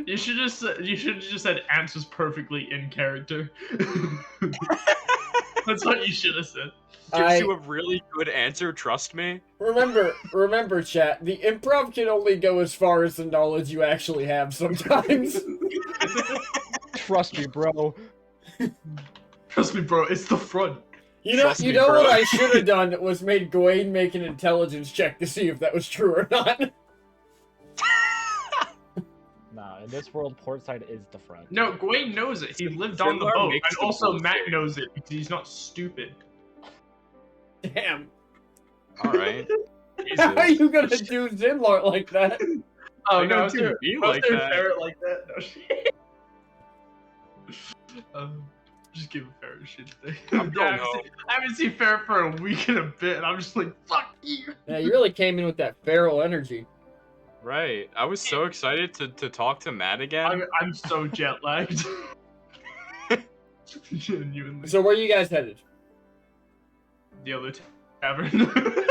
You should have just said answers perfectly in character. That's what you should have said. Gives you a really good answer, trust me. remember, chat. The improv can only go as far as the knowledge you actually have sometimes. Trust me, bro. Trust me, bro. It's the front. You know, Trust me, what bro. I should have done was made Gawain make an intelligence check to see if that was true or not. Nah, in this world, port side is the front. No, Gawain knows it. He lived on the Zenlar boat, makes and the also boat Matt safe. knows it because he's not stupid. Damn. All right. How are Jesus. you gonna do Zinlart like that? Oh I no, I don't was do doing, me I was like doing that. Ferret like that. No shit. Just give Ferret shit today. I'm going home. I haven't seen Ferret for a week and a bit, and I'm just like, fuck you. Yeah, you really came in with that feral energy. Right. I was so excited to talk to Matt again. I'm so jet lagged. Genuinely. So where are you guys headed? The other tavern.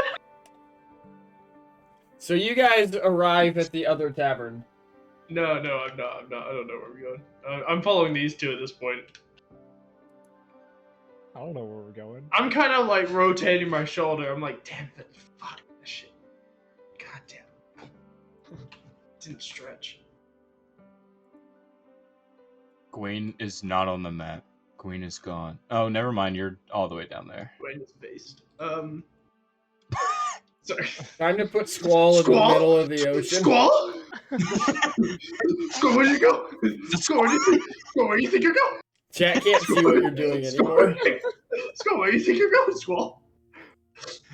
So you guys arrive at the other tavern. No, I'm not. I don't know where we're going. I'm following these two at this point. I don't know where we're going. I'm kind of like rotating my shoulder. I'm like, damn it, fuck this shit. God damn. Didn't stretch. Gwen is not on the map. Gwen is gone. Oh, never mind. You're all the way down there. Wait, it's based. Sorry. Time to put Squall in the Squall? middle of the ocean. Squall? Squall, where you go? Squall, where do you think? Squall, where do you think you're going? Chat can't see what you're doing anymore. Squall, where do you think you're going, Squall?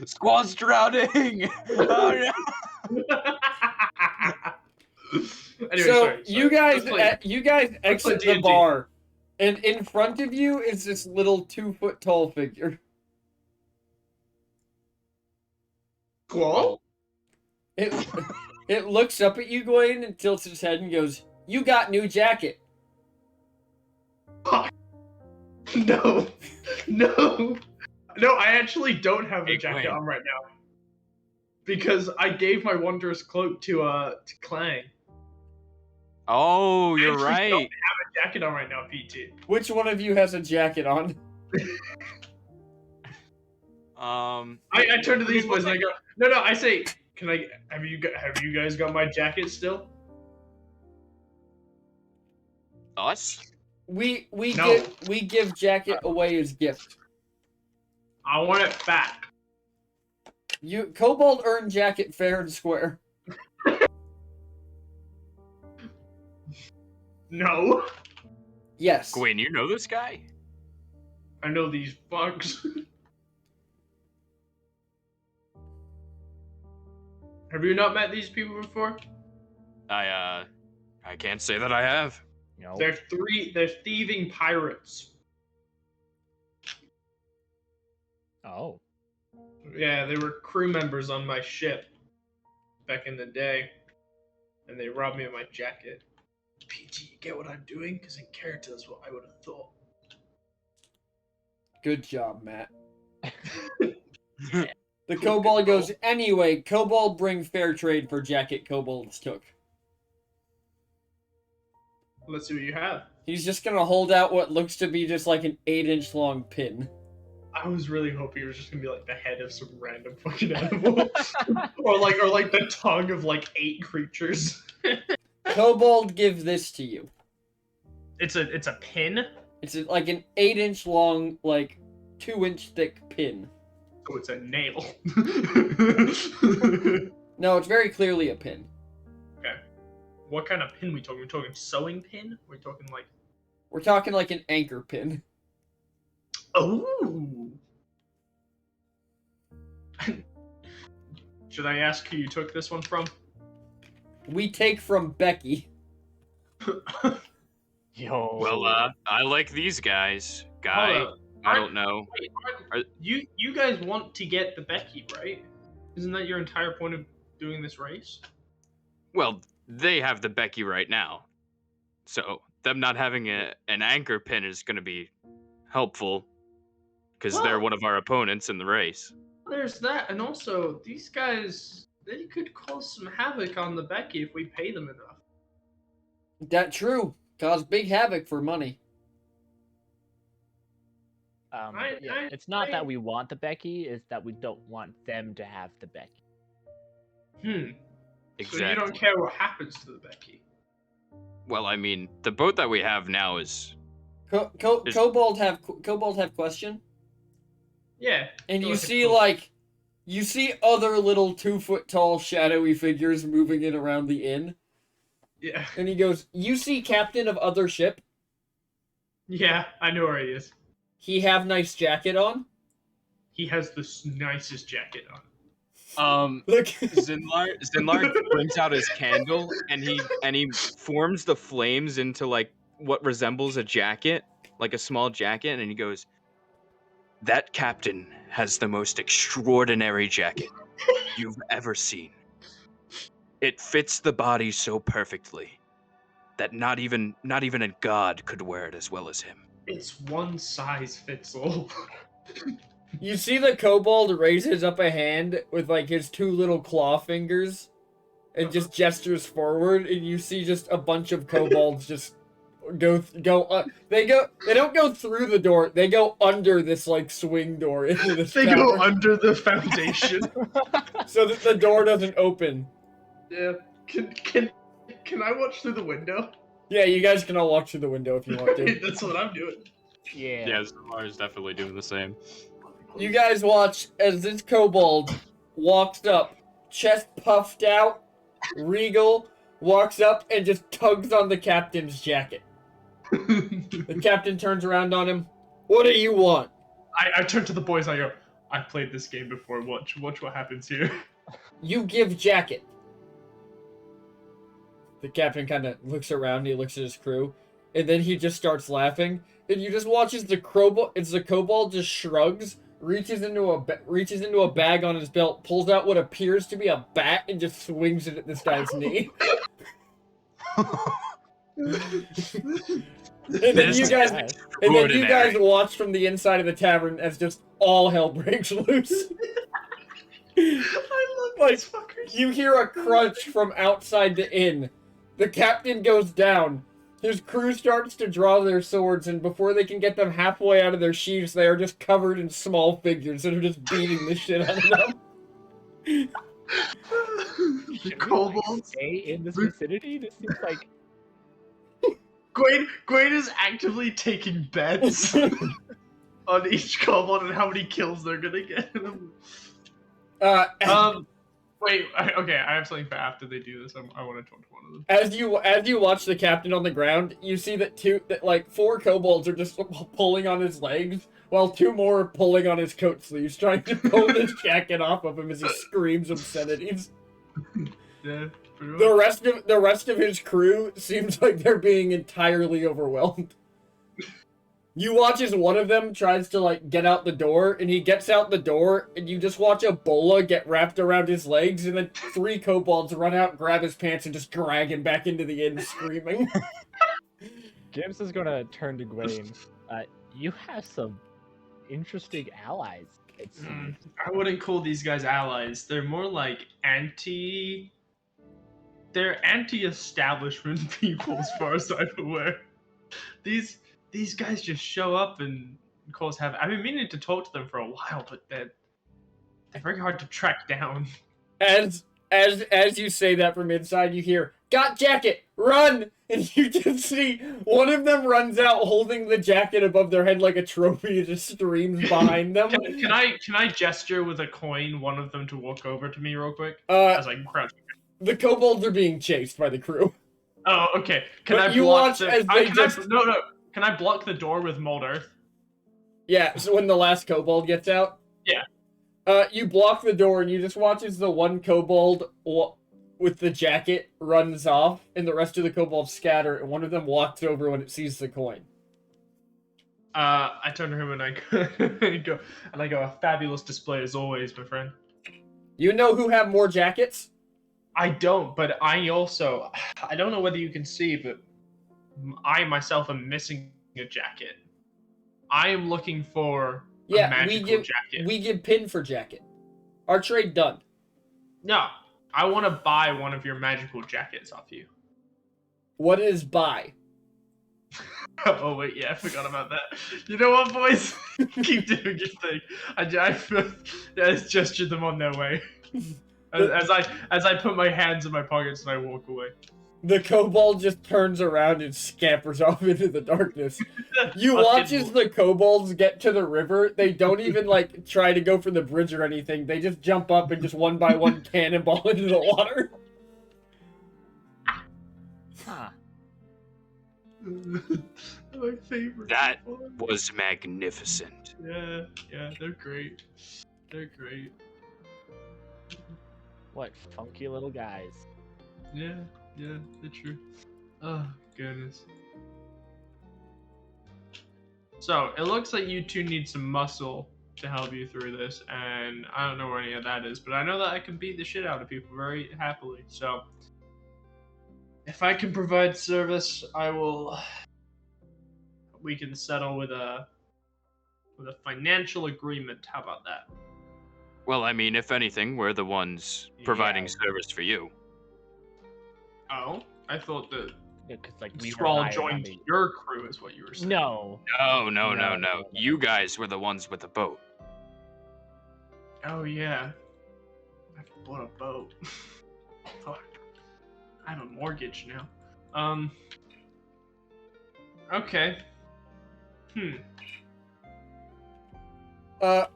Squall's drowning. Oh, no. Anyway, So sorry. you guys, Let's play exit the D&D. bar, and in front of you is this little 2-foot tall figure. Squall? It looks up at you, Gwen, and tilts its head and goes, "You got new jacket." No. No. No, I actually don't have a Hey, jacket Gwen. on right now. Because I gave my wondrous cloak to Clang. Oh, you're I actually don't right. have a jacket on right now, PT. Which one of you has a jacket on? I turn to these boys and I go, no, I say, have you guys got my jacket still? Us? We No. give jacket away as gift. I want it back. Kobold earned jacket fair and square. No. Yes. Gwen, you know this guy? I know these bugs. Have you not met these people before? I can't say that I have. You know, They're thieving pirates. oh, Yeah, they were crew members on my ship back in the day, and they robbed me of my jacket. PG, you get what I'm doing? Because in character, that's what I would have thought. Good job, Matt. The kobold goes, "Anyway, kobold bring fair trade for jacket kobolds took." Let's see what you have. He's just gonna hold out what looks to be just like an 8-inch long pin. I was really hoping it was just gonna be like the head of some random fucking animal, or like the tongue of like 8 creatures. Kobold give this to you. It's a pin. It's like an 8-inch long, like 2-inch thick pin. So it's a nail. No, it's very clearly a pin. What kind of pin we talking? We're talking sewing pin? We're talking like We're talking like an anchor pin. oh. Should I ask who you took this one from? We take from Becky. yo. Well, I like these guys. Guy, Hold up. I don't know. Wait, Are- you guys want to get the Becky, right? Isn't that your entire point of doing this race? Well, they have the Becky right now. So, them not having an anchor pin is going to be helpful. Because they're Well- one of our opponents in the race. There's that, and also these guys, they could cause some havoc on the Becky if we pay them enough. That true. Cause big havoc for money. It's not that we want the Becky; it's that we don't want them to have the Becky. So Exactly. you don't care what happens to the Becky? Well, I mean, the boat that we have now is... Is- Kobold have question. Yeah. And Go you ahead, see Kobold. you see other little 2-foot tall shadowy figures moving in around the inn. Yeah. And he goes, "You see captain of other ship? Yeah, I know where he is. He have nice jacket on? He has the nicest jacket on. Look. Zinlar brings out his candle and he forms the flames into like what resembles a jacket, like a small jacket, and he goes, "That captain has the most extraordinary jacket you've ever seen. It fits the body so perfectly that not even a god could wear it as well as him." It's one size fits all. You see the kobold raises up a hand with like his two little claw fingers and just gestures forward, and you see just a bunch of kobolds just go they don't go through the door, they go under this like swing door into this They tower, go under the foundation. so that the door doesn't open. Yeah. Can I watch through the window? Yeah, you guys can all walk through the window if you want to. That's what I'm doing. Yeah. Yeah, Zinlar is definitely doing the same. You guys watch as this kobold walks up, chest puffed out, regal, walks up and just tugs on the captain's jacket. The captain turns around on him. What do you want? I turn to the boys. I go, "I played this game before. Watch what happens here." You give jacket. The captain kind of looks around. He looks at his crew, and then he just starts laughing. And you just watch as the kobold just shrugs, reaches into a bag on his belt, pulls out what appears to be a bat, and just swings it at this guy's knee. And then you guys watch from the inside of the tavern as just all hell breaks loose. I love these fuckers. You hear a crunch from outside the inn. The captain goes down. His crew starts to draw their swords, and before they can get them halfway out of their sheaths, they are just covered in small figures that are just beating the shit out of them. The Should we, kobolds. stay in this vicinity? This seems like Gwaine is actively taking bets on each kobold and how many kills they're gonna get. Wait. Okay, I have something for after they do this. I want to talk to one of them. As you watch the captain on the ground, you see that four kobolds are just pulling on his legs, while two more are pulling on his coat sleeves, trying to pull his jacket off of him as he screams obscenities. Yeah. Pretty much. The rest of his crew seems like they're being entirely overwhelmed. You watch as one of them tries to like get out the door, and he gets out the door, and you just watch a bola get wrapped around his legs, and then three kobolds run out, grab his pants, and just drag him back into the inn screaming. James is gonna turn to Gwaine. You have some interesting allies. It seems. I wouldn't call these guys allies. They're more like They're anti-establishment people, as far as I'm aware. These guys just show up and cause havoc. I've been meaning to talk to them for a while, but they're very hard to track down. As you say that from inside, you hear, "Got jacket, run!" And you just see one of them runs out holding the jacket above their head like a trophy and just streams behind them. Can I gesture with a coin one of them to walk over to me real quick? As I crouch. the kobolds are being chased by the crew. Oh, okay. Can But I you block watch the... as they No. Can I block the door with mold earth? Yeah, so when the last kobold gets out? Yeah. You block the door and you just watch as the one kobold with the jacket runs off, and the rest of the kobolds scatter, and one of them walks over when it sees the coin. I turn to him and I go, "A fabulous display as always, my friend." You know who have more jackets? I don't, but I don't know whether you can see, but I myself am missing a jacket. I am looking for a magical jacket. We give pin for jacket. Our trade done. No, I want to buy one of your magical jackets off you. What is buy? Oh wait, yeah, I forgot about that. You know what, boys? Keep doing your thing. I just gestured them on their way. As I put my hands in my pockets and I walk away. The kobold just turns around and scampers off into the darkness. You watch as the kobolds get to the river. They don't even like try to go for the bridge or anything. They just jump up and just one by one cannonball into the water. Huh. My favorite. That was magnificent. Yeah, they're great. They're great. What funky little guys. Yeah, they're true. Oh, goodness. So, it looks like you two need some muscle to help you through this, and I don't know where any of that is, but I know that I can beat the shit out of people very happily, so... If I can provide service, I will... We can settle with a financial agreement. How about that? Well, I mean, if anything, we're the ones providing Yeah. service for you. Oh, I thought that Yeah, 'cause, like, we were Thrall hired on joined the- your crew is what you were saying. No. No. You guys were the ones with the boat. Oh yeah. I bought a boat. Fuck. I have a mortgage now. Okay.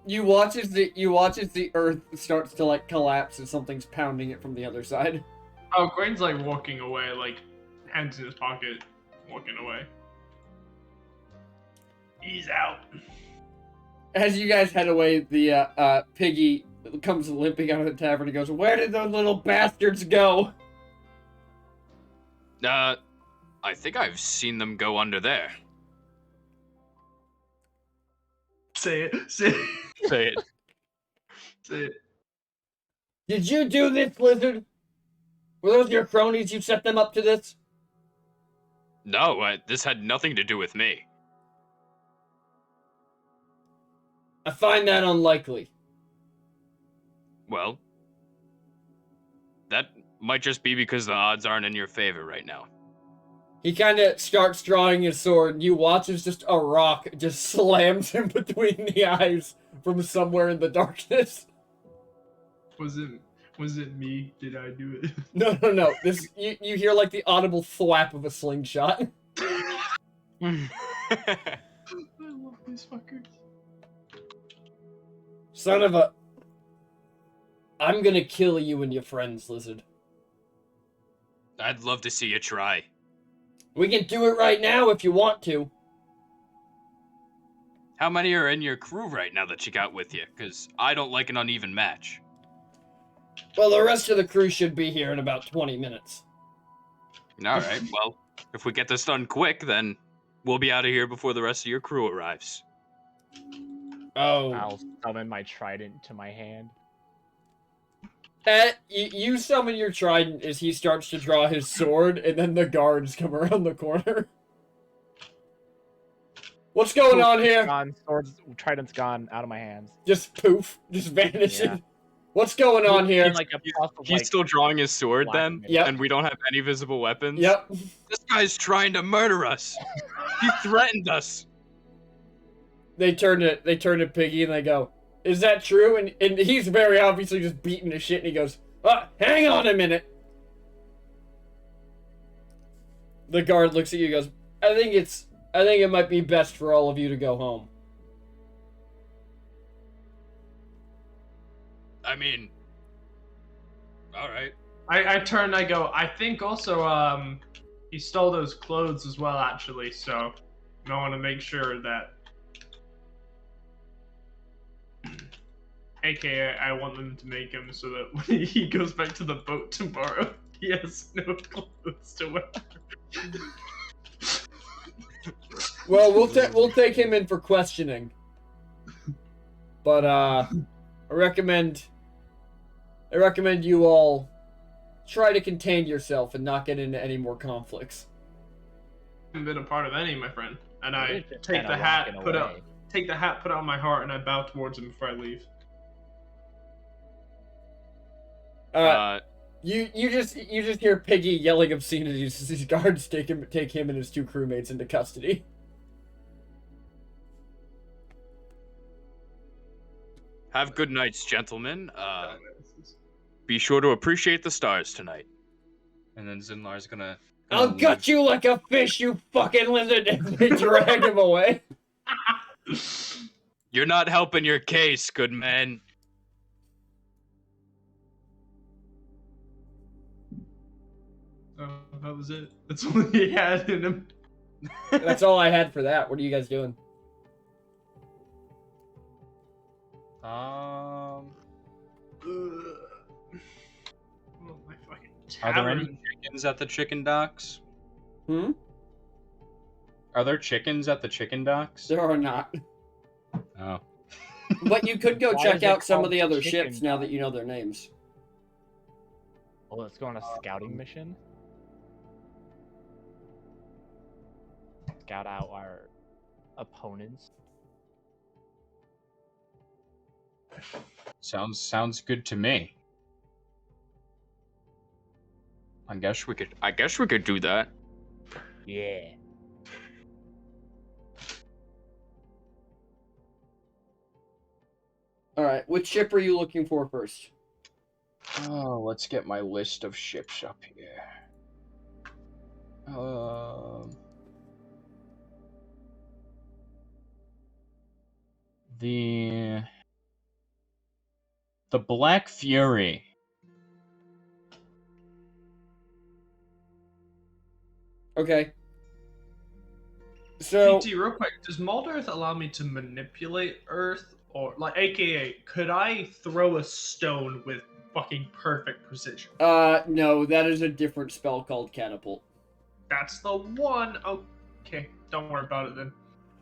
You watch as the earth starts to like collapse and something's pounding it from the other side. Oh, Grain's like walking away, like hands in his pocket, walking away. He's out. As you guys head away, the Piggy comes limping out of the tavern and goes, "Where did those little bastards go?" I think I've seen them go under there. Say it. Say it. Say it. Say it. Did you do this, Lizard? Were those your cronies? You set them up to this? No, this had nothing to do with me. I find that unlikely. Well, that might just be because the odds aren't in your favor right now. He kind of starts drawing his sword, and you watch as just a rock just slams him between the eyes from somewhere in the darkness. Was it me? Did I do it? No. This you hear like the audible thwap of a slingshot. I love these fuckers. Son of a... I'm gonna kill you and your friends, Lizard. I'd love to see you try. We can do it right now if you want to. How many are in your crew right now that you got with you? Because I don't like an uneven match. Well, the rest of the crew should be here in about 20 minutes. Alright, well, if we get this done quick, then we'll be out of here before the rest of your crew arrives. Oh. I'll summon my trident to my hand. You summon your trident as he starts to draw his sword, and then the guards come around the corner. What's going on here? Gone, trident's gone out of my hands. Just poof, just vanishing. Yeah. What's going on here? Like a puff of, He's like, still drawing his sword then? black Yep. And we don't have any visible weapons? Yep. This guy's trying to murder us! He threatened us! They turn to Piggy and they go, "Is that true?" And he's very obviously just beating the shit, and he goes, "Hang on a minute." The guard looks at you and goes, I think it might be best for all of you to go home. I mean... Alright. I turn and I go, I think also, he stole those clothes as well, actually, so I want to make sure that... AKA, I want them to make him so that when he goes back to the boat tomorrow, he has no clothes to wear. Well, we'll take him in for questioning. But I recommend you all try to contain yourself and not get into any more conflicts. I haven't been a part of any, my friend. And I We're just take kinda the hat, walking put away. it on my heart, and I bow towards him before I leave. You just hear Piggy yelling obscenities as these guards take him and his two crewmates into custody. Have good nights, gentlemen. Be sure to appreciate the stars tonight. And then Zinlar's gonna. I'll gut you like a fish, you fucking lizard! And they drag him away. You're not helping your case, good man. Oh, that was it. That's all he had in him. That's all I had for that. What are you guys doing? Oh, my fucking Are there any tavern. chickens at the chicken docks? Hmm? Are there chickens at the chicken docks? There are not. Oh. But you could go Why check is it out some of called the other chicken ships now that dock? you know their names. Well, let's go on a scouting mission. Scout out our opponents. Sounds good to me. I guess we could do that. Yeah. Alright, which ship are you looking for first? Oh, let's get my list of ships up here. The Black Fury. Okay. So, PT, real quick, does Moldarth allow me to manipulate Earth? Or, like, aka, could I throw a stone with fucking perfect precision? no, that is a different spell called Catapult. That's the one. Okay, don't worry about it then.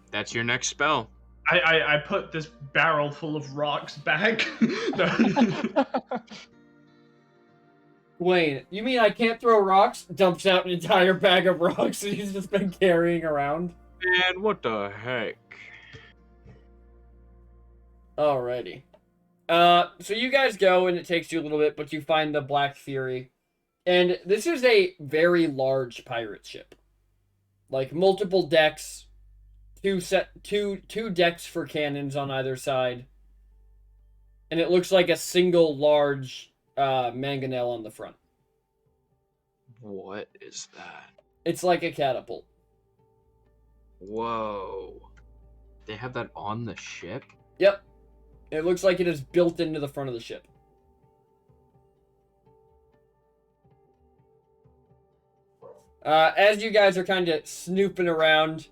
That's your next spell. I put this barrel full of rocks back. No. Wayne, you mean I can't throw rocks? Dumps out an entire bag of rocks that he's just been carrying around. Man, what the heck? Alrighty. So you guys go, and it takes you a little bit, but you find the Black Fury. And this is a very large pirate ship. Like, multiple decks, two decks for cannons on either side. And it looks like a single large mangonel on the front. What is that? It's like a catapult. Whoa. They have that on the ship? Yep. It looks like it is built into the front of the ship. As you guys are kind of snooping around,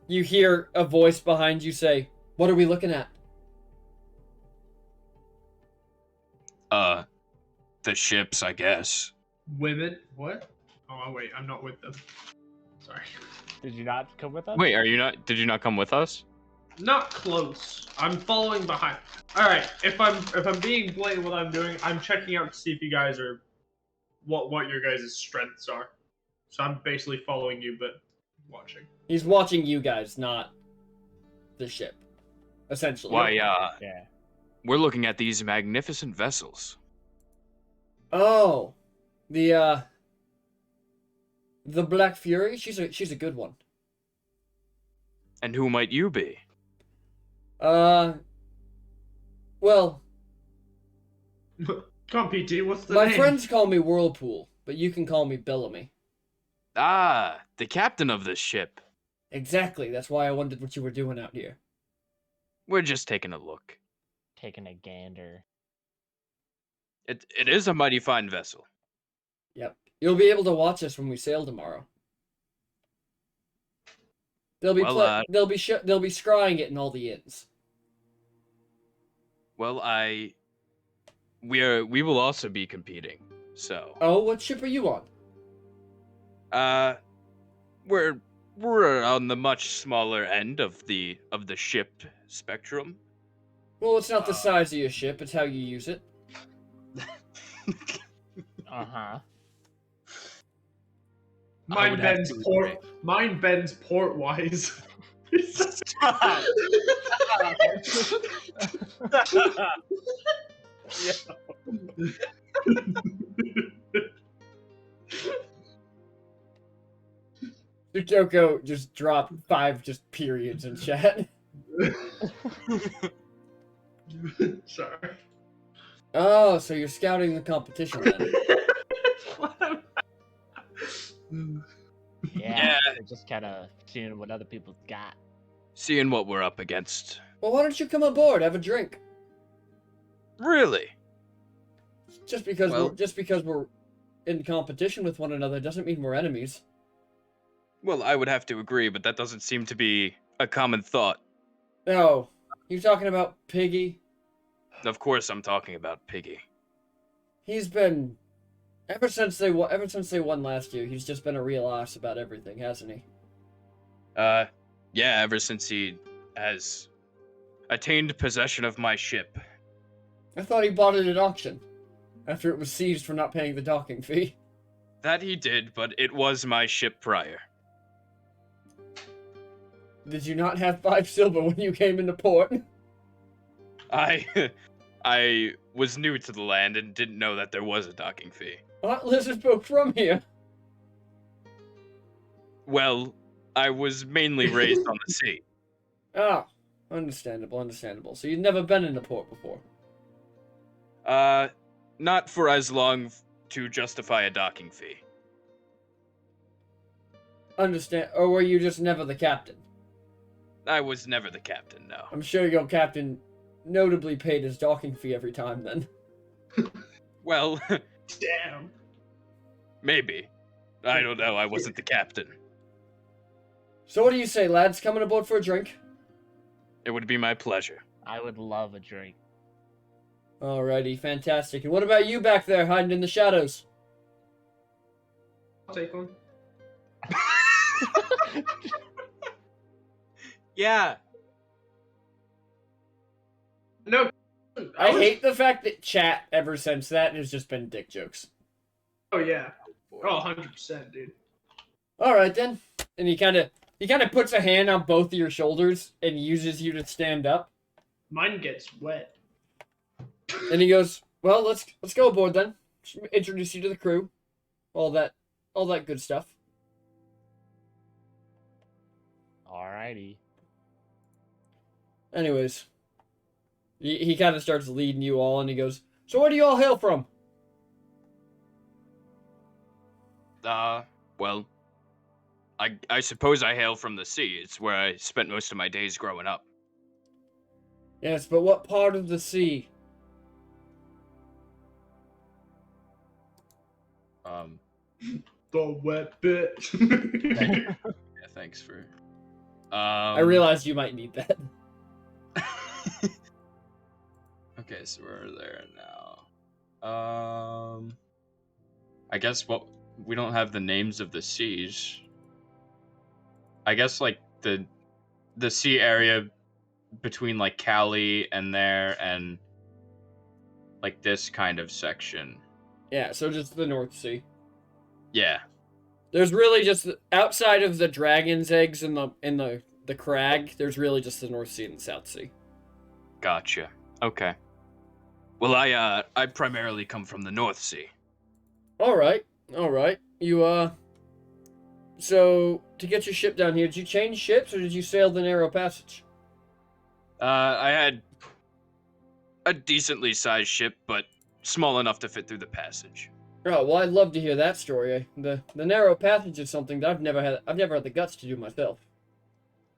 you hear a voice behind you say, "What are we looking at?" The ships, I guess. Women? What? Oh, wait, I'm not with them. Sorry. Did you not come with us? Wait, did you not come with us? Not close. I'm following behind. All right. If I'm being blatant, what I'm doing, I'm checking out to see if you guys are what your guys' strengths are. So I'm basically following you, but watching. He's watching you guys, not the ship. Essentially. Why, Yeah. we're looking at these magnificent vessels. Oh, the Black Fury. She's a good one. And who might you be? Well, Come on, PT. What's the my name? friends call me Whirlpool, but you can call me Bellamy. Ah, the captain of this ship. Exactly. That's why I wondered what you were doing out here. We're just taking a look. Taking a gander. It is a mighty fine vessel. Yep. You'll be able to watch us when we sail tomorrow. They'll be Well, they'll be scrying it in all the inns. Well, we will also be competing. So, Oh, what ship are you on? we're on the much smaller end of the ship spectrum. Well, it's not the size of your ship; it's how you use it. Uh-huh. I would have to agree. Mine bends portwise. Joko just dropped 5 just periods in chat. Sorry. Oh, so you're scouting the competition then? Yeah. We're just kind of seeing what other people's got. Seeing what we're up against. Well, why don't you come aboard, have a drink? Really? Just because Well- we're in competition with one another doesn't mean we're enemies. Well, I would have to agree, but that doesn't seem to be a common thought. Oh, you talking about Piggy? Of course I'm talking about Piggy. He's been ever since they won last year. He's just been a real ass about everything, hasn't he? Yeah, ever since he has attained possession of my ship. I thought he bought it at auction after it was seized for not paying the docking fee. That he did, but it was my ship prior. Did you not have 5 silver when you came into port? I was new to the land and didn't know that there was a docking fee. Aren't lizard folk from here? Well, I was mainly raised on the sea. Ah, understandable, understandable. So you've never been in the port before? Not for as long to justify a docking fee. Understand, or were you just never the captain? I was never the captain, no. I'm sure your captain notably paid his docking fee every time then. Well, Damn. maybe. I don't know, I wasn't the captain. So what do you say, lads? Coming aboard for a drink? It would be my pleasure. I would love a drink. Alrighty, fantastic. And what about you back there, hiding in the shadows? I'll take one. Yeah. No. I hate the fact that chat, ever since that, has just been dick jokes. Oh yeah. Oh, 100%, dude. Alright then. And he kinda puts a hand on both of your shoulders and uses you to stand up. Mine gets wet. And he goes, well, let's go aboard then. Introduce you to the crew. All that good stuff. Alrighty. Anyways, he kind of starts leading you all, and he goes, so where do you all hail from? Well, I suppose I hail from the sea. It's where I spent most of my days growing up. Yes, but what part of the sea? The wet bit. Yeah, thanks for... I realized you might need that. Okay, so we're there now. I guess we don't have the names of the seas. I guess like the sea area between like Cali and there and like this kind of section. Yeah, so just the North Sea. Yeah. There's really just outside of the dragon's eggs in the crag. There's really just the North Sea and the South Sea. Gotcha. Okay. Well, I primarily come from the North Sea. All right. You so to get your ship down here, did you change ships or did you sail the narrow passage? I had a decently sized ship, but small enough to fit through the passage. Oh well, I'd love to hear that story. The narrow passage is something that I've never had the guts to do myself.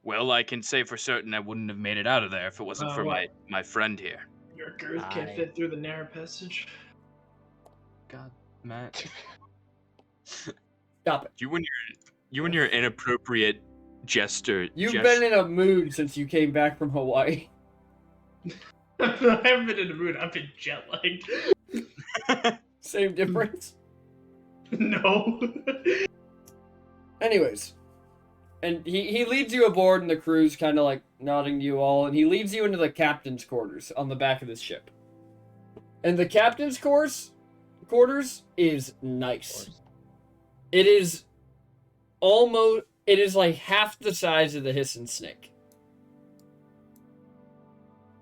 Well, I can say for certain I wouldn't have made it out of there if it wasn't for what? my friend here. Your girth can't fit through the narrow passage. God, Matt. Stop it. You and your inappropriate gesture. You've been in a mood since you came back from Hawaii. I haven't been in the mood. I've been jet lagged. Same difference. No. Anyways, and he leads you aboard, and the crew's kind of like nodding to you all, and he leads you into the captain's quarters on the back of this ship. And the captain's quarters is nice. It is like half the size of the Hisson Snake.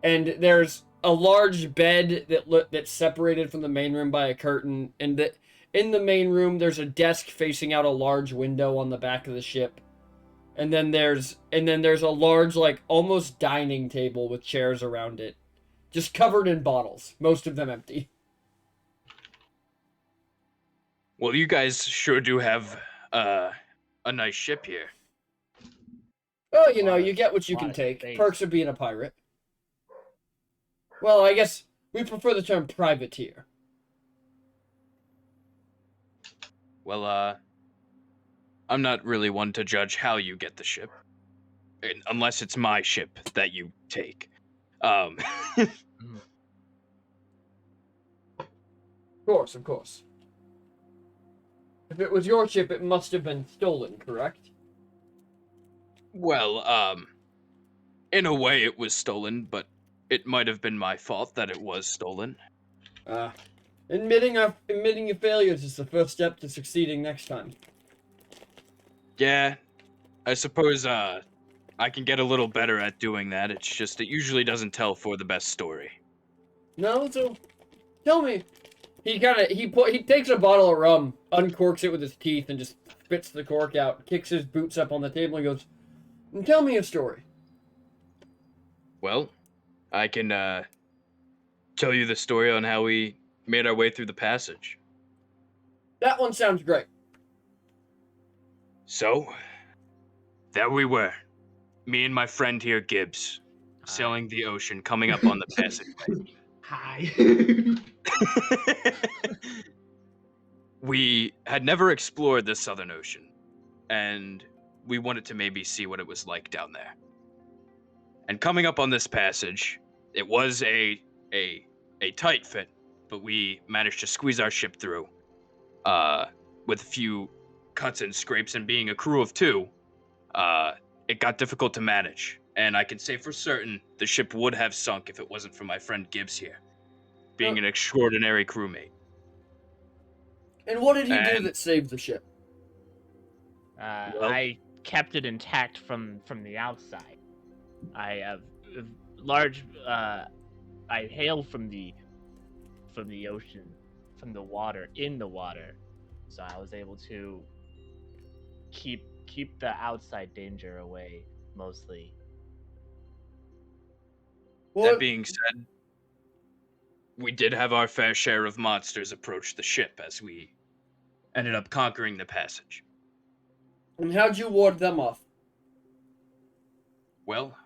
And there's a large bed that's separated from the main room by a curtain, and in the main room there's a desk facing out a large window on the back of the ship. And then there's a large, like, almost dining table with chairs around it. Just covered in bottles, most of them empty. Well, you guys sure do have a nice ship here. Well, you know, you get what you can take. Perks of being a pirate. Well, I guess we prefer the term privateer. Well, I'm not really one to judge how you get the ship. Unless it's my ship that you take. course, of course. If it was your ship, it must have been stolen, correct? Well, in a way it was stolen, but it might have been my fault that it was stolen. Admitting your failures is the first step to succeeding next time. Yeah, I suppose, I can get a little better at doing that. It's just, it usually doesn't tell for the best story. No, so tell me. He takes a bottle of rum, uncorks it with his teeth, and just spits the cork out, kicks his boots up on the table, and goes, "Tell me a story." Well, I can, tell you the story on how we made our way through the passage. That one sounds great. So, there we were. Me and my friend here, Gibbs, sailing the ocean, coming up on the passageway. Hi. We had never explored the Southern Ocean, and we wanted to maybe see what it was like down there. And coming up on this passage, it was a tight fit, but we managed to squeeze our ship through, with a few cuts and scrapes, and being a crew of 2, it got difficult to manage. And I can say for certain the ship would have sunk if it wasn't for my friend Gibbs here, being an extraordinary crewmate. And what did he do And- that saved the ship? Well- I kept it intact from the outside. I have large. I hail from the ocean, from the water, in the water, so I was able to keep the outside danger away mostly. Well, That being said, we did have our fair share of monsters approach the ship as we ended up conquering the passage. and how'd you ward them off? Well,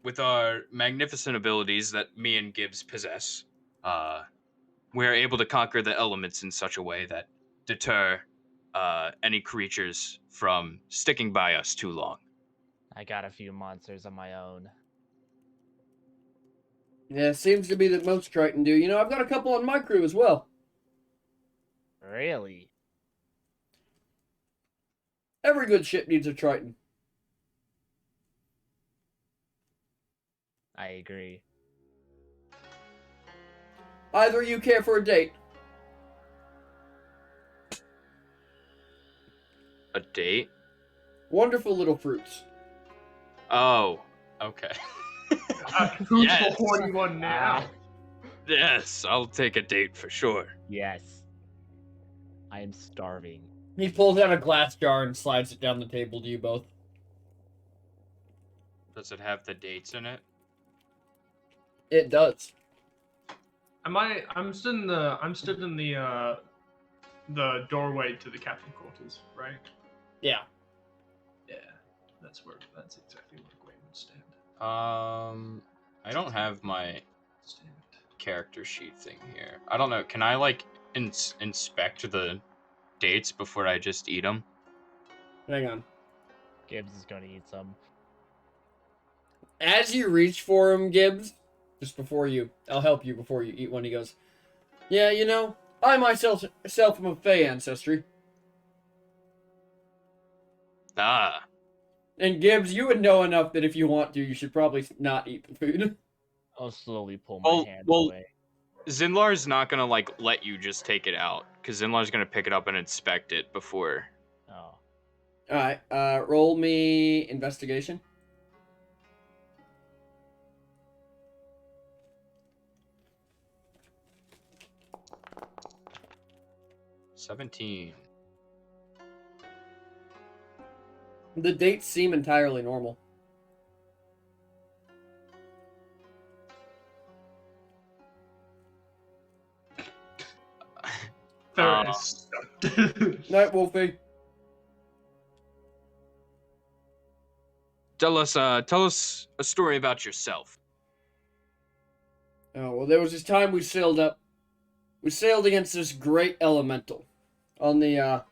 with our magnificent abilities that me and Gibbs possess, we're able to conquer the elements in such a way that deter any creatures from sticking by us too long. I got a few monsters of my own. Yeah, seems to be that most Triton do. You know, I've got a couple on my crew as well. Really? Every good ship needs a Triton. I agree. Either you care for a date. A date? Wonderful little fruits. Oh, okay. Who's Yes. the horny one now? Yes, I'll take a date for sure. Yes. I am starving. He pulls out a glass jar and slides it down the table to you both. Does it have the dates in it? It does. I'm stood in the doorway to the captain quarters, right? Yeah. Yeah. That's exactly where Gwen would stand. I don't have my Stand. character sheet thing here. I don't know. Can I like inspect the dates before I just eat them? Hang on. Gibbs is going to eat some. As you reach for him, Gibbs, I'll help you before you eat one. He goes, "Yeah, you know, I myself am of Fey ancestry. Ah, And Gibbs, you would know enough that if you want to, you should probably not eat the food." I'll slowly pull my hand well, away. Zinlar's not gonna like let you just take it out, because Zinlar's gonna pick it up and inspect it before. Oh. Alright, roll me investigation. $17. The dates seem entirely normal. Ferret is stunned. Night, Wolfie. Tell us a story about yourself. Oh, well, there was this time we sailed against this great elemental on the,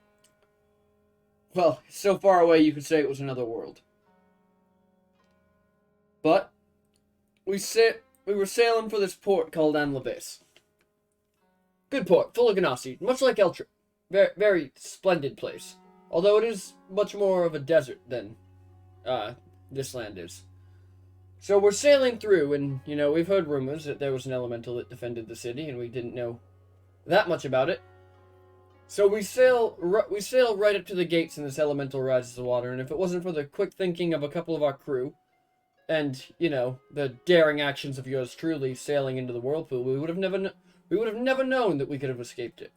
well, so far away you could say it was another world. But we were sailing for this port called Anlavis. Good port, full of ganassi, much like Eltrip. Very, very splendid place. Although it is much more of a desert than this land is. So we're sailing through, and, you know, we've heard rumors that there was an elemental that defended the city, and we didn't know that much about it. So we sail right up to the gates, and this elemental rises the water, and if it wasn't for the quick thinking of a couple of our crew, and, you know, the daring actions of yours truly sailing into the whirlpool, we would have never known that we could have escaped it.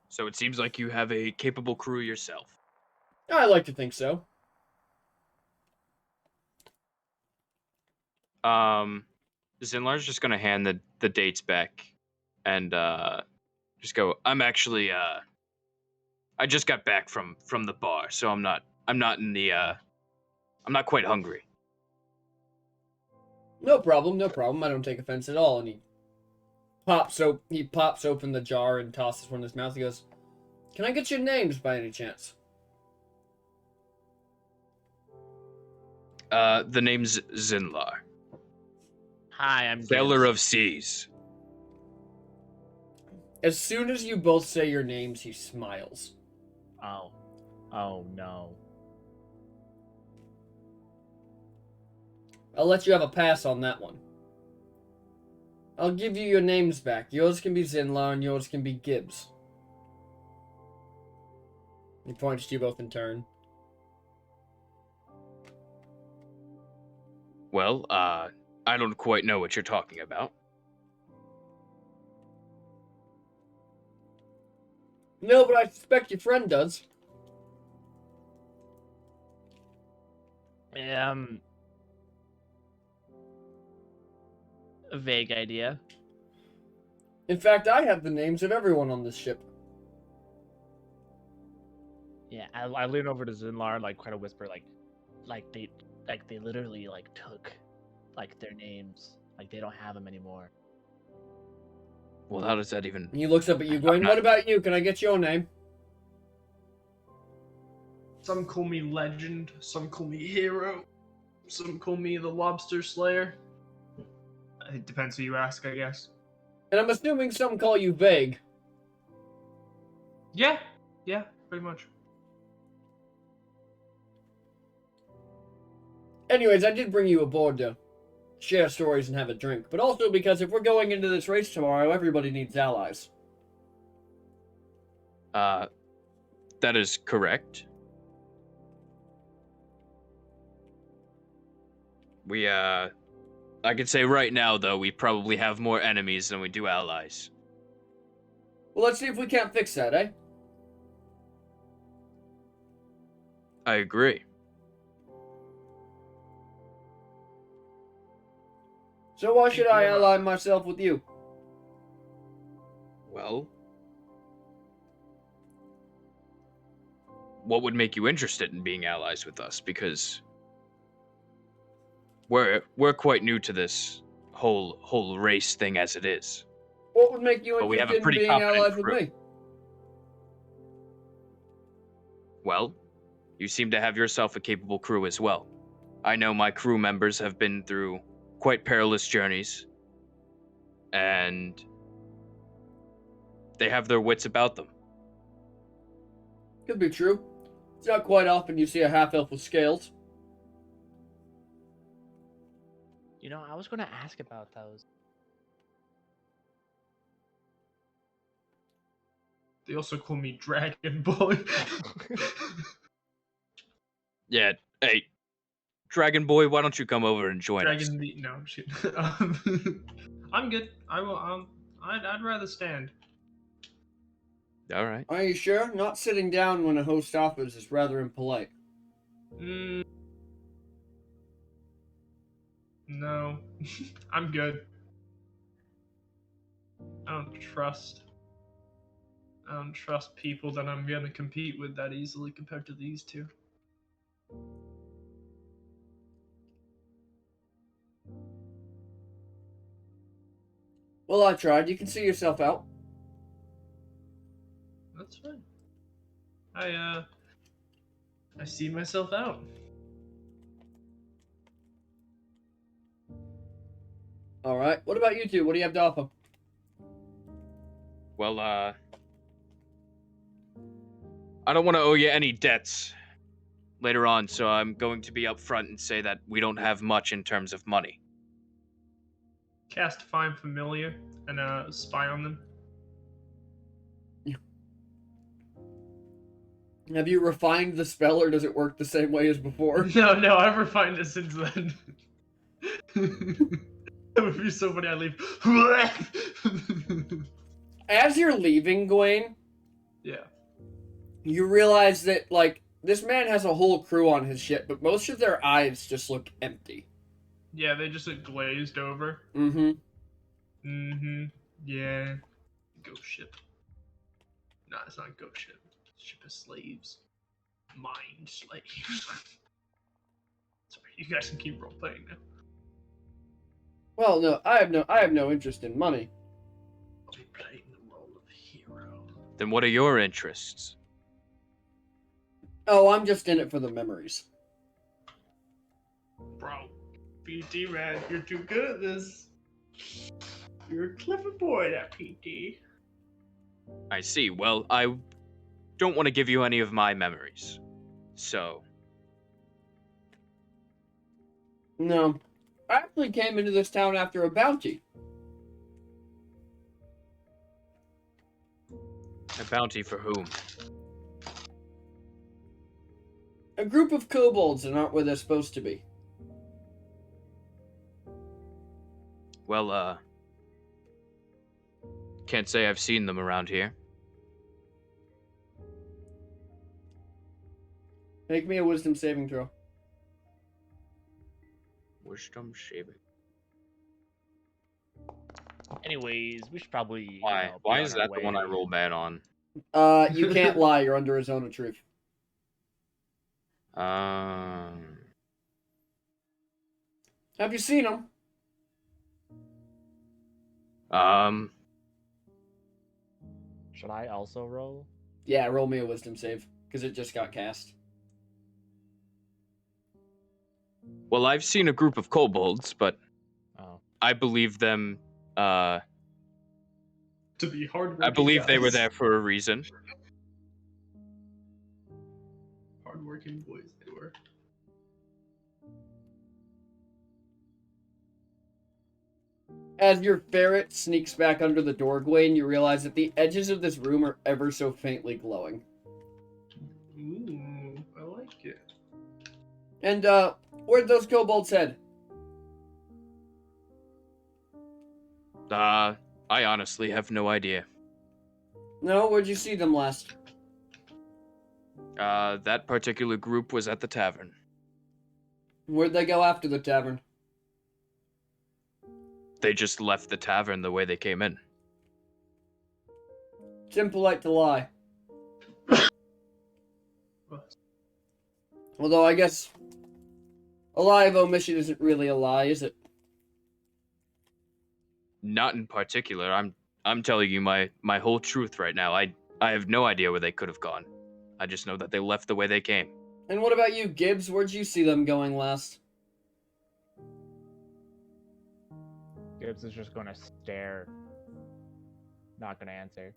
So it seems like you have a capable crew yourself. I like to think so. Zinlar's just gonna hand the dates back and just go, I'm actually I just got back from the bar, so I'm not in the I'm not quite hungry. No problem, no problem. I don't take offense at all. And he pops open the jar and tosses one in his mouth. He goes, "Can I get your names by any chance?" The name's Zinlar. Hi, I'm Sailor Gibbs. of Seas. As soon as you both say your names, he smiles. Oh. Oh no. I'll let you have a pass on that one. I'll give you your names back. Yours can be Zinlar and yours can be Gibbs. He points to you both in turn. Well, I don't quite know what you're talking about. No, but I suspect your friend does. A vague idea. In fact, I have the names of everyone on this ship. Yeah, I lean over to Zinlar and like kind of whisper like they literally like took like their names, like they don't have them anymore. Well, how does that even... And he looks up at you, going, "What about you? Can I get your name?" Some call me Legend, some call me Hero, some call me the Lobster Slayer. It depends who you ask, I guess. And I'm assuming some call you Vague. Yeah, pretty much. Anyways, I did bring you aboard to share stories and have a drink, but also because if we're going into this race tomorrow, everybody needs allies. That is correct. We, I could say right now, though, we probably have more enemies than we do allies. Well, let's see if we can't fix that, eh? I agree. So why should I ally myself with you? Well, what would make you interested in being allies with us? Because we're quite new to this whole race thing as it is. What would make you But we have a interested in pretty being competent allies with crew. me? Well, you seem to have yourself a capable crew as well. I know my crew members have been through quite perilous journeys, and they have their wits about them. Could be true. It's not quite often you see a half-elf with scales. You know, I was gonna ask about those. They also call me Dragon Boy. Yeah, hey, Dragon Boy, why don't you come over and join us? No, shit. I'm good. I will. I'd rather stand. All right. Are you sure? Not sitting down when a host offers is rather impolite. No, I'm good. I don't trust people that I'm gonna compete with that easily compared to these two. Well, I tried. You can see yourself out. That's fine. I see myself out. All right. What about you two? What do you have to offer? Well, I don't want to owe you any debts later on, so I'm going to be upfront and say that we don't have much in terms of money. Cast Find Familiar and spy on them. Have you refined the spell, or does it work the same way as before? No, I've refined it since then. That would be so funny. I leave. As you're leaving, Gawain, Yeah. you realize that, like, this man has a whole crew on his ship, but most of their eyes just look empty. Yeah, they just look glazed over. Mm-hmm. Mm-hmm. Yeah. Ghost ship. No, it's not ghost ship. Ship of slaves. Mind slaves. Sorry, you guys can keep role playing now. Well, no, I have no interest in money. I'll be playing the role of hero. Then what are your interests? Oh, I'm just in it for the memories. Bro, PT man, you're too good at this. You're a clever boy, that PT. I see. Well, I don't want to give you any of my memories. So, No. I actually came into this town after a bounty. a bounty for whom? A group of kobolds that aren't where they're supposed to be. Well, can't say I've seen them around here. Make me a wisdom saving throw. Wisdom saving. Anyways, we should probably. you Why? know, be Why on is our that the one I way. roll bad on? You can't lie, you're under a zone of truth. Have you seen them? Should I also roll? Yeah, roll me a wisdom save, because it just got cast. Well, I've seen a group of kobolds, but Oh. I believe them, To be hardworking I believe they were guys. there for a reason. Hardworking boys they were. As your ferret sneaks back under the doorway, and you realize that the edges of this room are ever so faintly glowing. Ooh, I like it. And, where'd those kobolds head? I honestly have no idea. No, where'd you see them last? That particular group was at the tavern. Where'd they go after the tavern? They just left the tavern the way they came in. It's impolite to lie. Although, I guess a lie of omission isn't really a lie, is it? Not in particular. I'm telling you my whole truth right now. I have no idea where they could have gone. I just know that they left the way they came. And what about you, Gibbs? Where'd you see them going last? Gibbs is just gonna stare. Not gonna answer.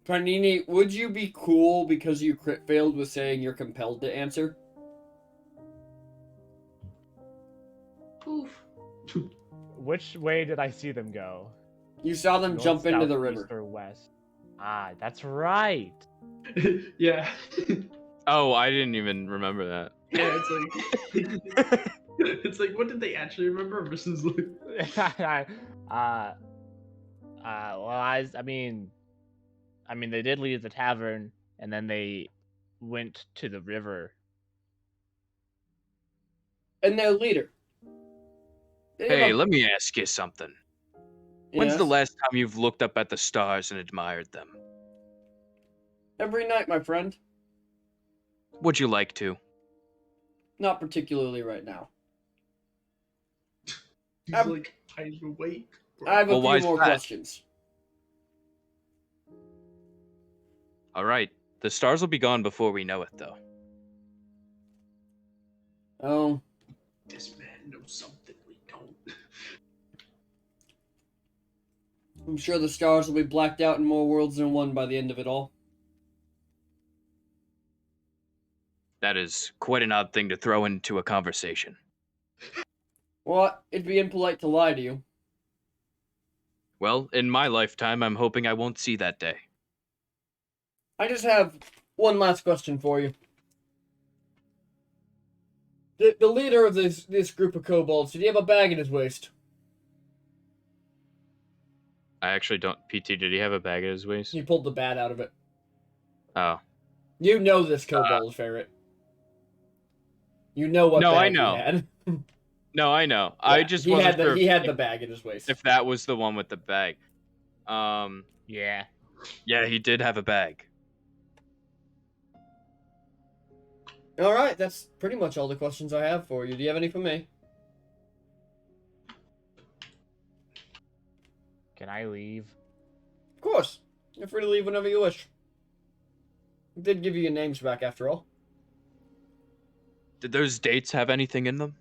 Panini, would you be cool because you crit failed with saying you're compelled to answer? Oof. Which way did I see them go? You saw them North, jump into south, the east, river. or west? Ah, that's right. Yeah. Oh, I didn't even remember that. Yeah, it's like it's like what did they actually remember versus like well, I mean, they did leave the tavern, and then they went to the river. And their leader. They have Hey, a- let me ask you something. When's the Yes? last time you've looked up at the stars and admired them? Every night, my friend. Would you like to? Not particularly right now. he's I'm- like I'm awake. Bro. I have a Well, why few is more that? questions. All right. The stars will be gone before we know it, though. Oh, know something we don't. I'm sure the stars will be blacked out in more worlds than one by the end of it all. That is quite an odd thing to throw into a conversation. Well, it'd be impolite to lie to you. Well, in my lifetime, I'm hoping I won't see that day. I just have one last question for you. The leader of this group of kobolds, did he have a bag in his waist? I actually don't. PT, did he have a bag at his waist? He pulled the bat out of it. Oh. You know this kobold ferret. You know what No, bag I know. he had. No, I know. I Yeah, just he wasn't had sure he had the bag in his waist. if that was the one with the bag. Yeah. Yeah, he did have a bag. All right, that's pretty much all the questions I have for you. Do you have any for me? Can I leave? Of course. You're free to leave whenever you wish. I did give you your names back after all. Did those dates have anything in them?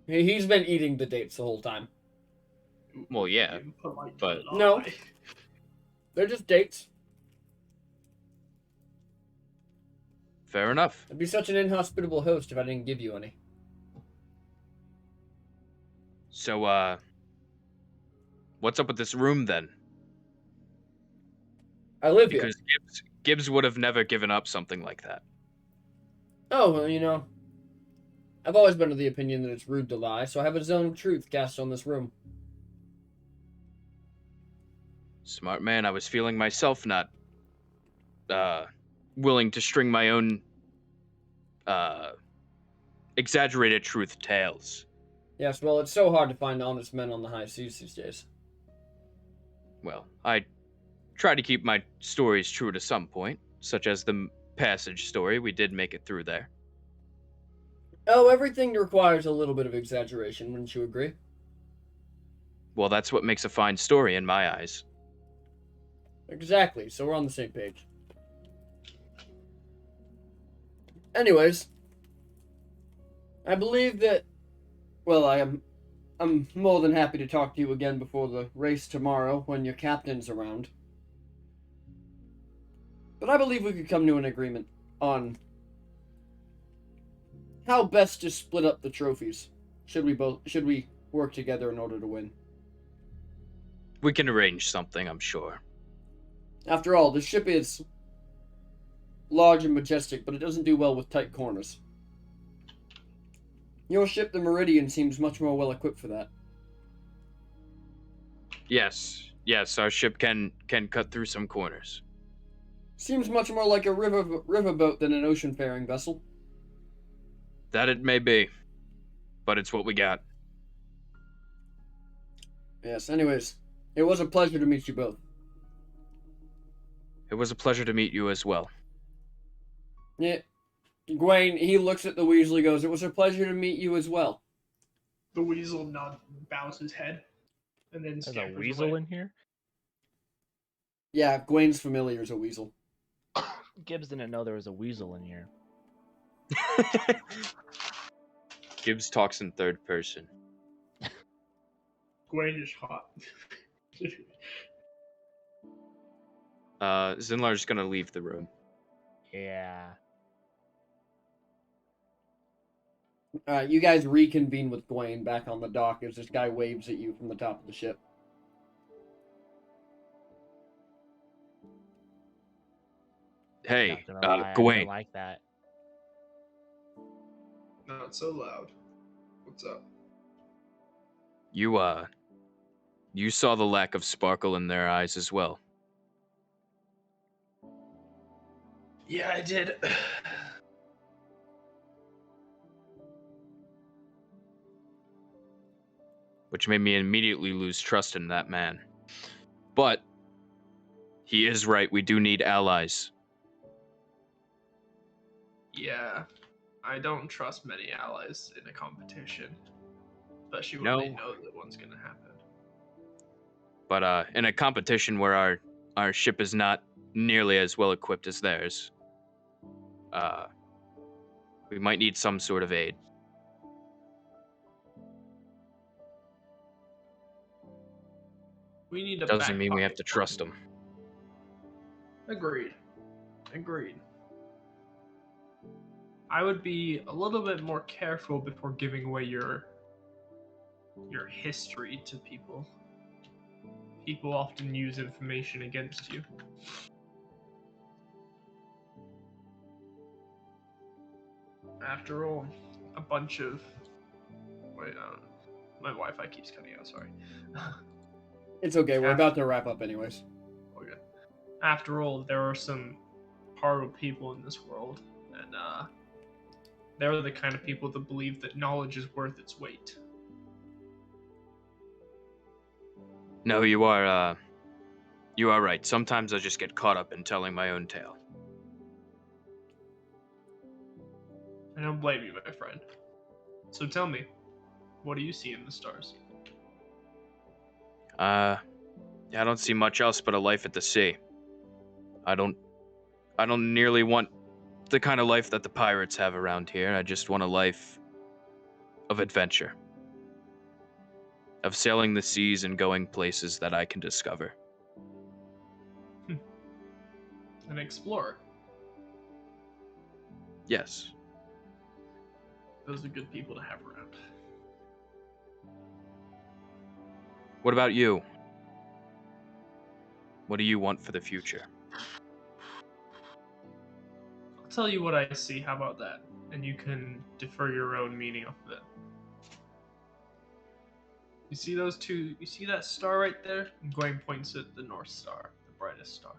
He's been eating the dates the whole time. Well, yeah. Impolite to but- No. lie. They're just dates. Fair enough. I'd be such an inhospitable host if I didn't give you any. So, what's up with this room then? I live here. Because Gibbs would have never given up something like that. Oh, well, you know, I've always been of the opinion that it's rude to lie, so I have a zone of truth cast on this room. Smart man, I was feeling myself not, willing to string my own, exaggerated truth tales. Yes, well, it's so hard to find honest men on the high seas these days. Well, I try to keep my stories true to some point, such as the passage story. We did make it through there. Oh, everything requires a little bit of exaggeration, wouldn't you agree? Well, that's what makes a fine story in my eyes. Exactly, so we're on the same page. Anyways, I believe that, well, I'm more than happy to talk to you again before the race tomorrow when your captain's around. But I believe we could come to an agreement on how best to split up the trophies. Should we work together in order to win? We can arrange something, I'm sure. After all, the ship is large and majestic, but it doesn't do well with tight corners. Your ship, the Meridian, seems much more well equipped for that. Yes, our ship can cut through some corners. Seems much more like a riverboat than an ocean-faring vessel. That it may be, but it's what we got. Yes, anyways, it was a pleasure to meet you both. It was a pleasure to meet you as well. Yeah, Gwaine, he looks at the Weasley, goes, "It was a pleasure to meet you as well." The weasel bows his head, and then There's a scampers weasel away. in here? Yeah, Gwaine's familiar as a weasel. Gibbs didn't know there was a weasel in here. Gibbs talks in third person. Gwaine is hot. Zinlar's gonna leave the room. Yeah. You guys reconvene with Gwaine back on the dock as this guy waves at you from the top of the ship. Hey, Not gonna lie, I Gawain, don't like that. Not so loud. What's up? you saw the lack of sparkle in their eyes as well. Yeah, I did. Which made me immediately lose trust in that man. But he is right, we do need allies. Yeah, I don't trust many allies in a competition, especially when No. they know that one's gonna happen. But in a competition where our ship is not nearly as well equipped as theirs, We might need some sort of aid. We need a Doesn't back mean we have pocket. to trust them. Agreed. I would be a little bit more careful before giving away your history to people. People often use information against you. After all, a bunch of... Wait, my Wi-Fi keeps cutting out, sorry. It's okay. We're about to wrap up anyways. Okay. After all, there are some horrible people in this world, and they're the kind of people that believe that knowledge is worth its weight. No, you are right. Sometimes I just get caught up in telling my own tale. I don't blame you, my friend. So tell me, what do you see in the stars? I don't see much else but a life at the sea. I don't nearly want the kind of life that the pirates have around here. I just want a life of adventure. Of sailing the seas and going places that I can discover. An explorer. Yes. Those are good people to have around. What about you? What do you want for the future? I'll tell you what I see, how about that? And you can defer your own meaning off of it. You see those two? You see that star right there? And Gwaine points at the North Star, the brightest star.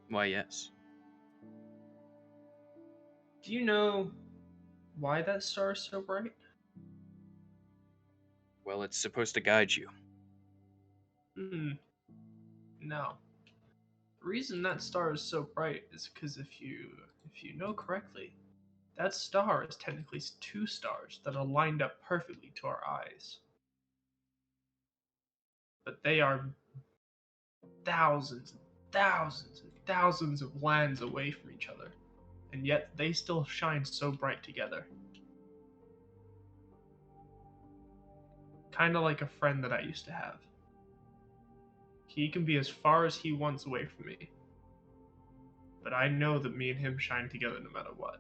Why, yes. Do you know why that star is so bright? Well, it's supposed to guide you. No. The reason that star is so bright is because if you know correctly, that star is technically two stars that are lined up perfectly to our eyes. But they are thousands and thousands and thousands of lands away from each other, and yet they still shine so bright together. Kind of like a friend that I used to have. He can be as far as he wants away from me, but I know that me and him shine together no matter what.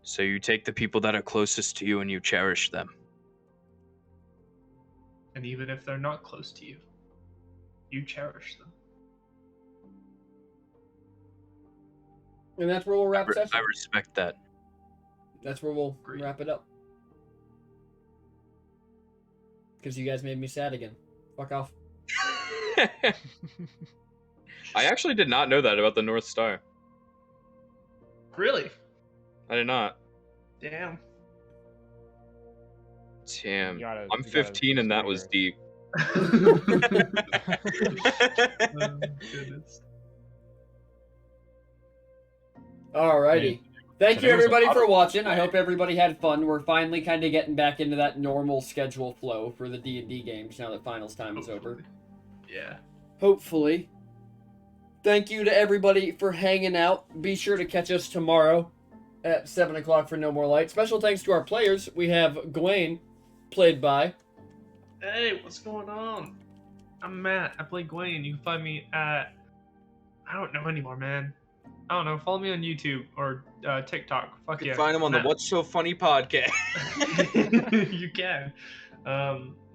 So you take the people that are closest to you and you cherish them. And even if they're not close to you, you cherish them. And that's where we'll wrap session. I respect that. That's where we'll Agreed. wrap it up. Because you guys made me sad again. Fuck off. I actually did not know that about the North Star. Really? I did not. Damn. Damn. You gotta- I'm you gotta 15 and that was discover. deep. Oh, goodness. Alrighty. Thank So you there was a everybody lot for of- watching. I hope everybody had fun. We're finally kind of getting back into that normal schedule flow for the D&D games now that finals time is over. Hopefully. Yeah. Hopefully. Thank you to everybody for hanging out. Be sure to catch us tomorrow at 7 o'clock for No More Light. Special thanks to our players. We have Gwaine, played by... Hey, what's going on? I'm Matt. I play Gwaine. You can find me at... I don't know anymore, man. I don't know. Follow me on YouTube or TikTok. Fuck You yeah. can find him on the Matt- What's So Funny podcast. You can.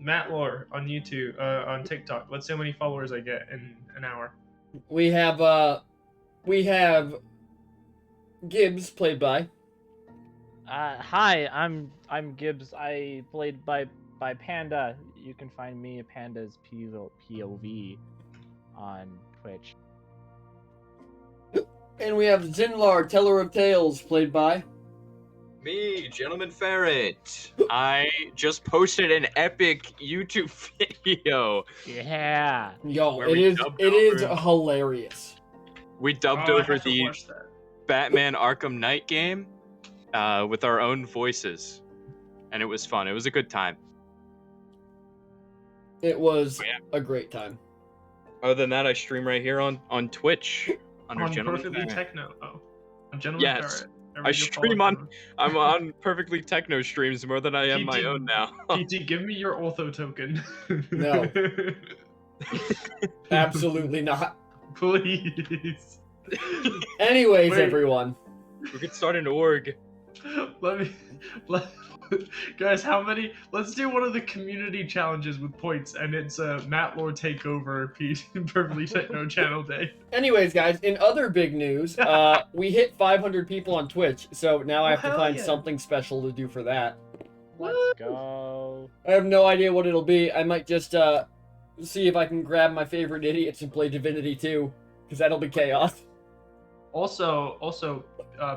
Matt Lore on YouTube, on TikTok. Let's see how many followers I get in an hour. We have Gibbs, played by... Hi, I'm Gibbs. I played by Panda. You can find me at Panda's POV on Twitch. And we have Zinlar, Teller of Tales, played by... Me, Gentleman Ferret. I just posted an epic YouTube video. Yeah. Yo, Where it we is dubbed over- hilarious. We dubbed Oh, I over have to the watch that. Batman Arkham Knight game with our own voices. And it was fun. It was a good time. It was Oh, yeah. a great time. Other than that, I stream right here on Twitch under On Gentleman Perfectly Ferret. Techno. Oh, Gentleman Yes. Ferret. I stream on. I'm on Perfectly Techno streams more than I am my own now. TT, give me your ortho token. No. Absolutely not. Please. Anyways, Wait. everyone. We could start an org. Guys, how many? Let's do one of the community challenges with points, and it's Matt Lore Takeover Perfectly Techno Channel Day. Anyways, guys, in other big news, we hit 500 people on Twitch, so now I have to hell find yeah. something special to do for that. Let's go. I have no idea what it'll be. I might just see if I can grab my favorite idiots and play Divinity 2, because that'll be chaos. Also,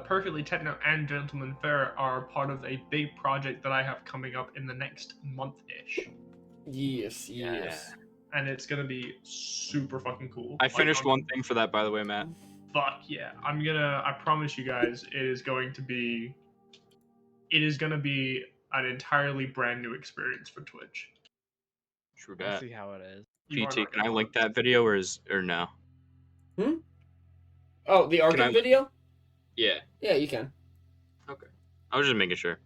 Perfectly Techno and Gentleman Fair are part of a big project that I have coming up in the next month-ish. Yes. And it's gonna be super fucking cool. I finished one thing for that, by the way, Matt. Fuck yeah. I promise you guys, it is gonna be an entirely brand new experience for Twitch. True Let's that. see how it is. You are PT, not can I gonna link want that video or no? Oh, the Arctic I- video? Yeah. Yeah, you can. I was just making sure.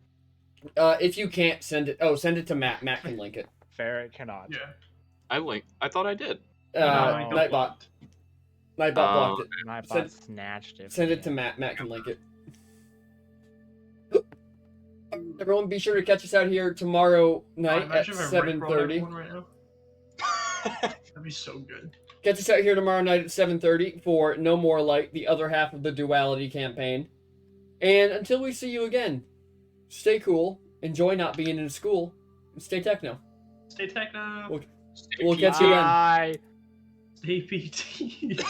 If you can't, send it. Oh, send it to Matt. Matt can link it. Ferret cannot. Yeah. I thought I did. No, No. Nightbot. Nightbot blocked it. My Send- bot snatched it. Send from it to me. Matt. Matt can link it. Everyone, be sure to catch us out here tomorrow night at Imagine if I Rickrolled 7:30. everyone right now. That'd be so good. Catch us out here tomorrow night at 7:30 for No More Light, the other half of the Duality campaign. And until we see you again, stay cool, enjoy not being in school, and stay techno. Stay techno. We'll- We'll catch you then. Bye. Stay PT.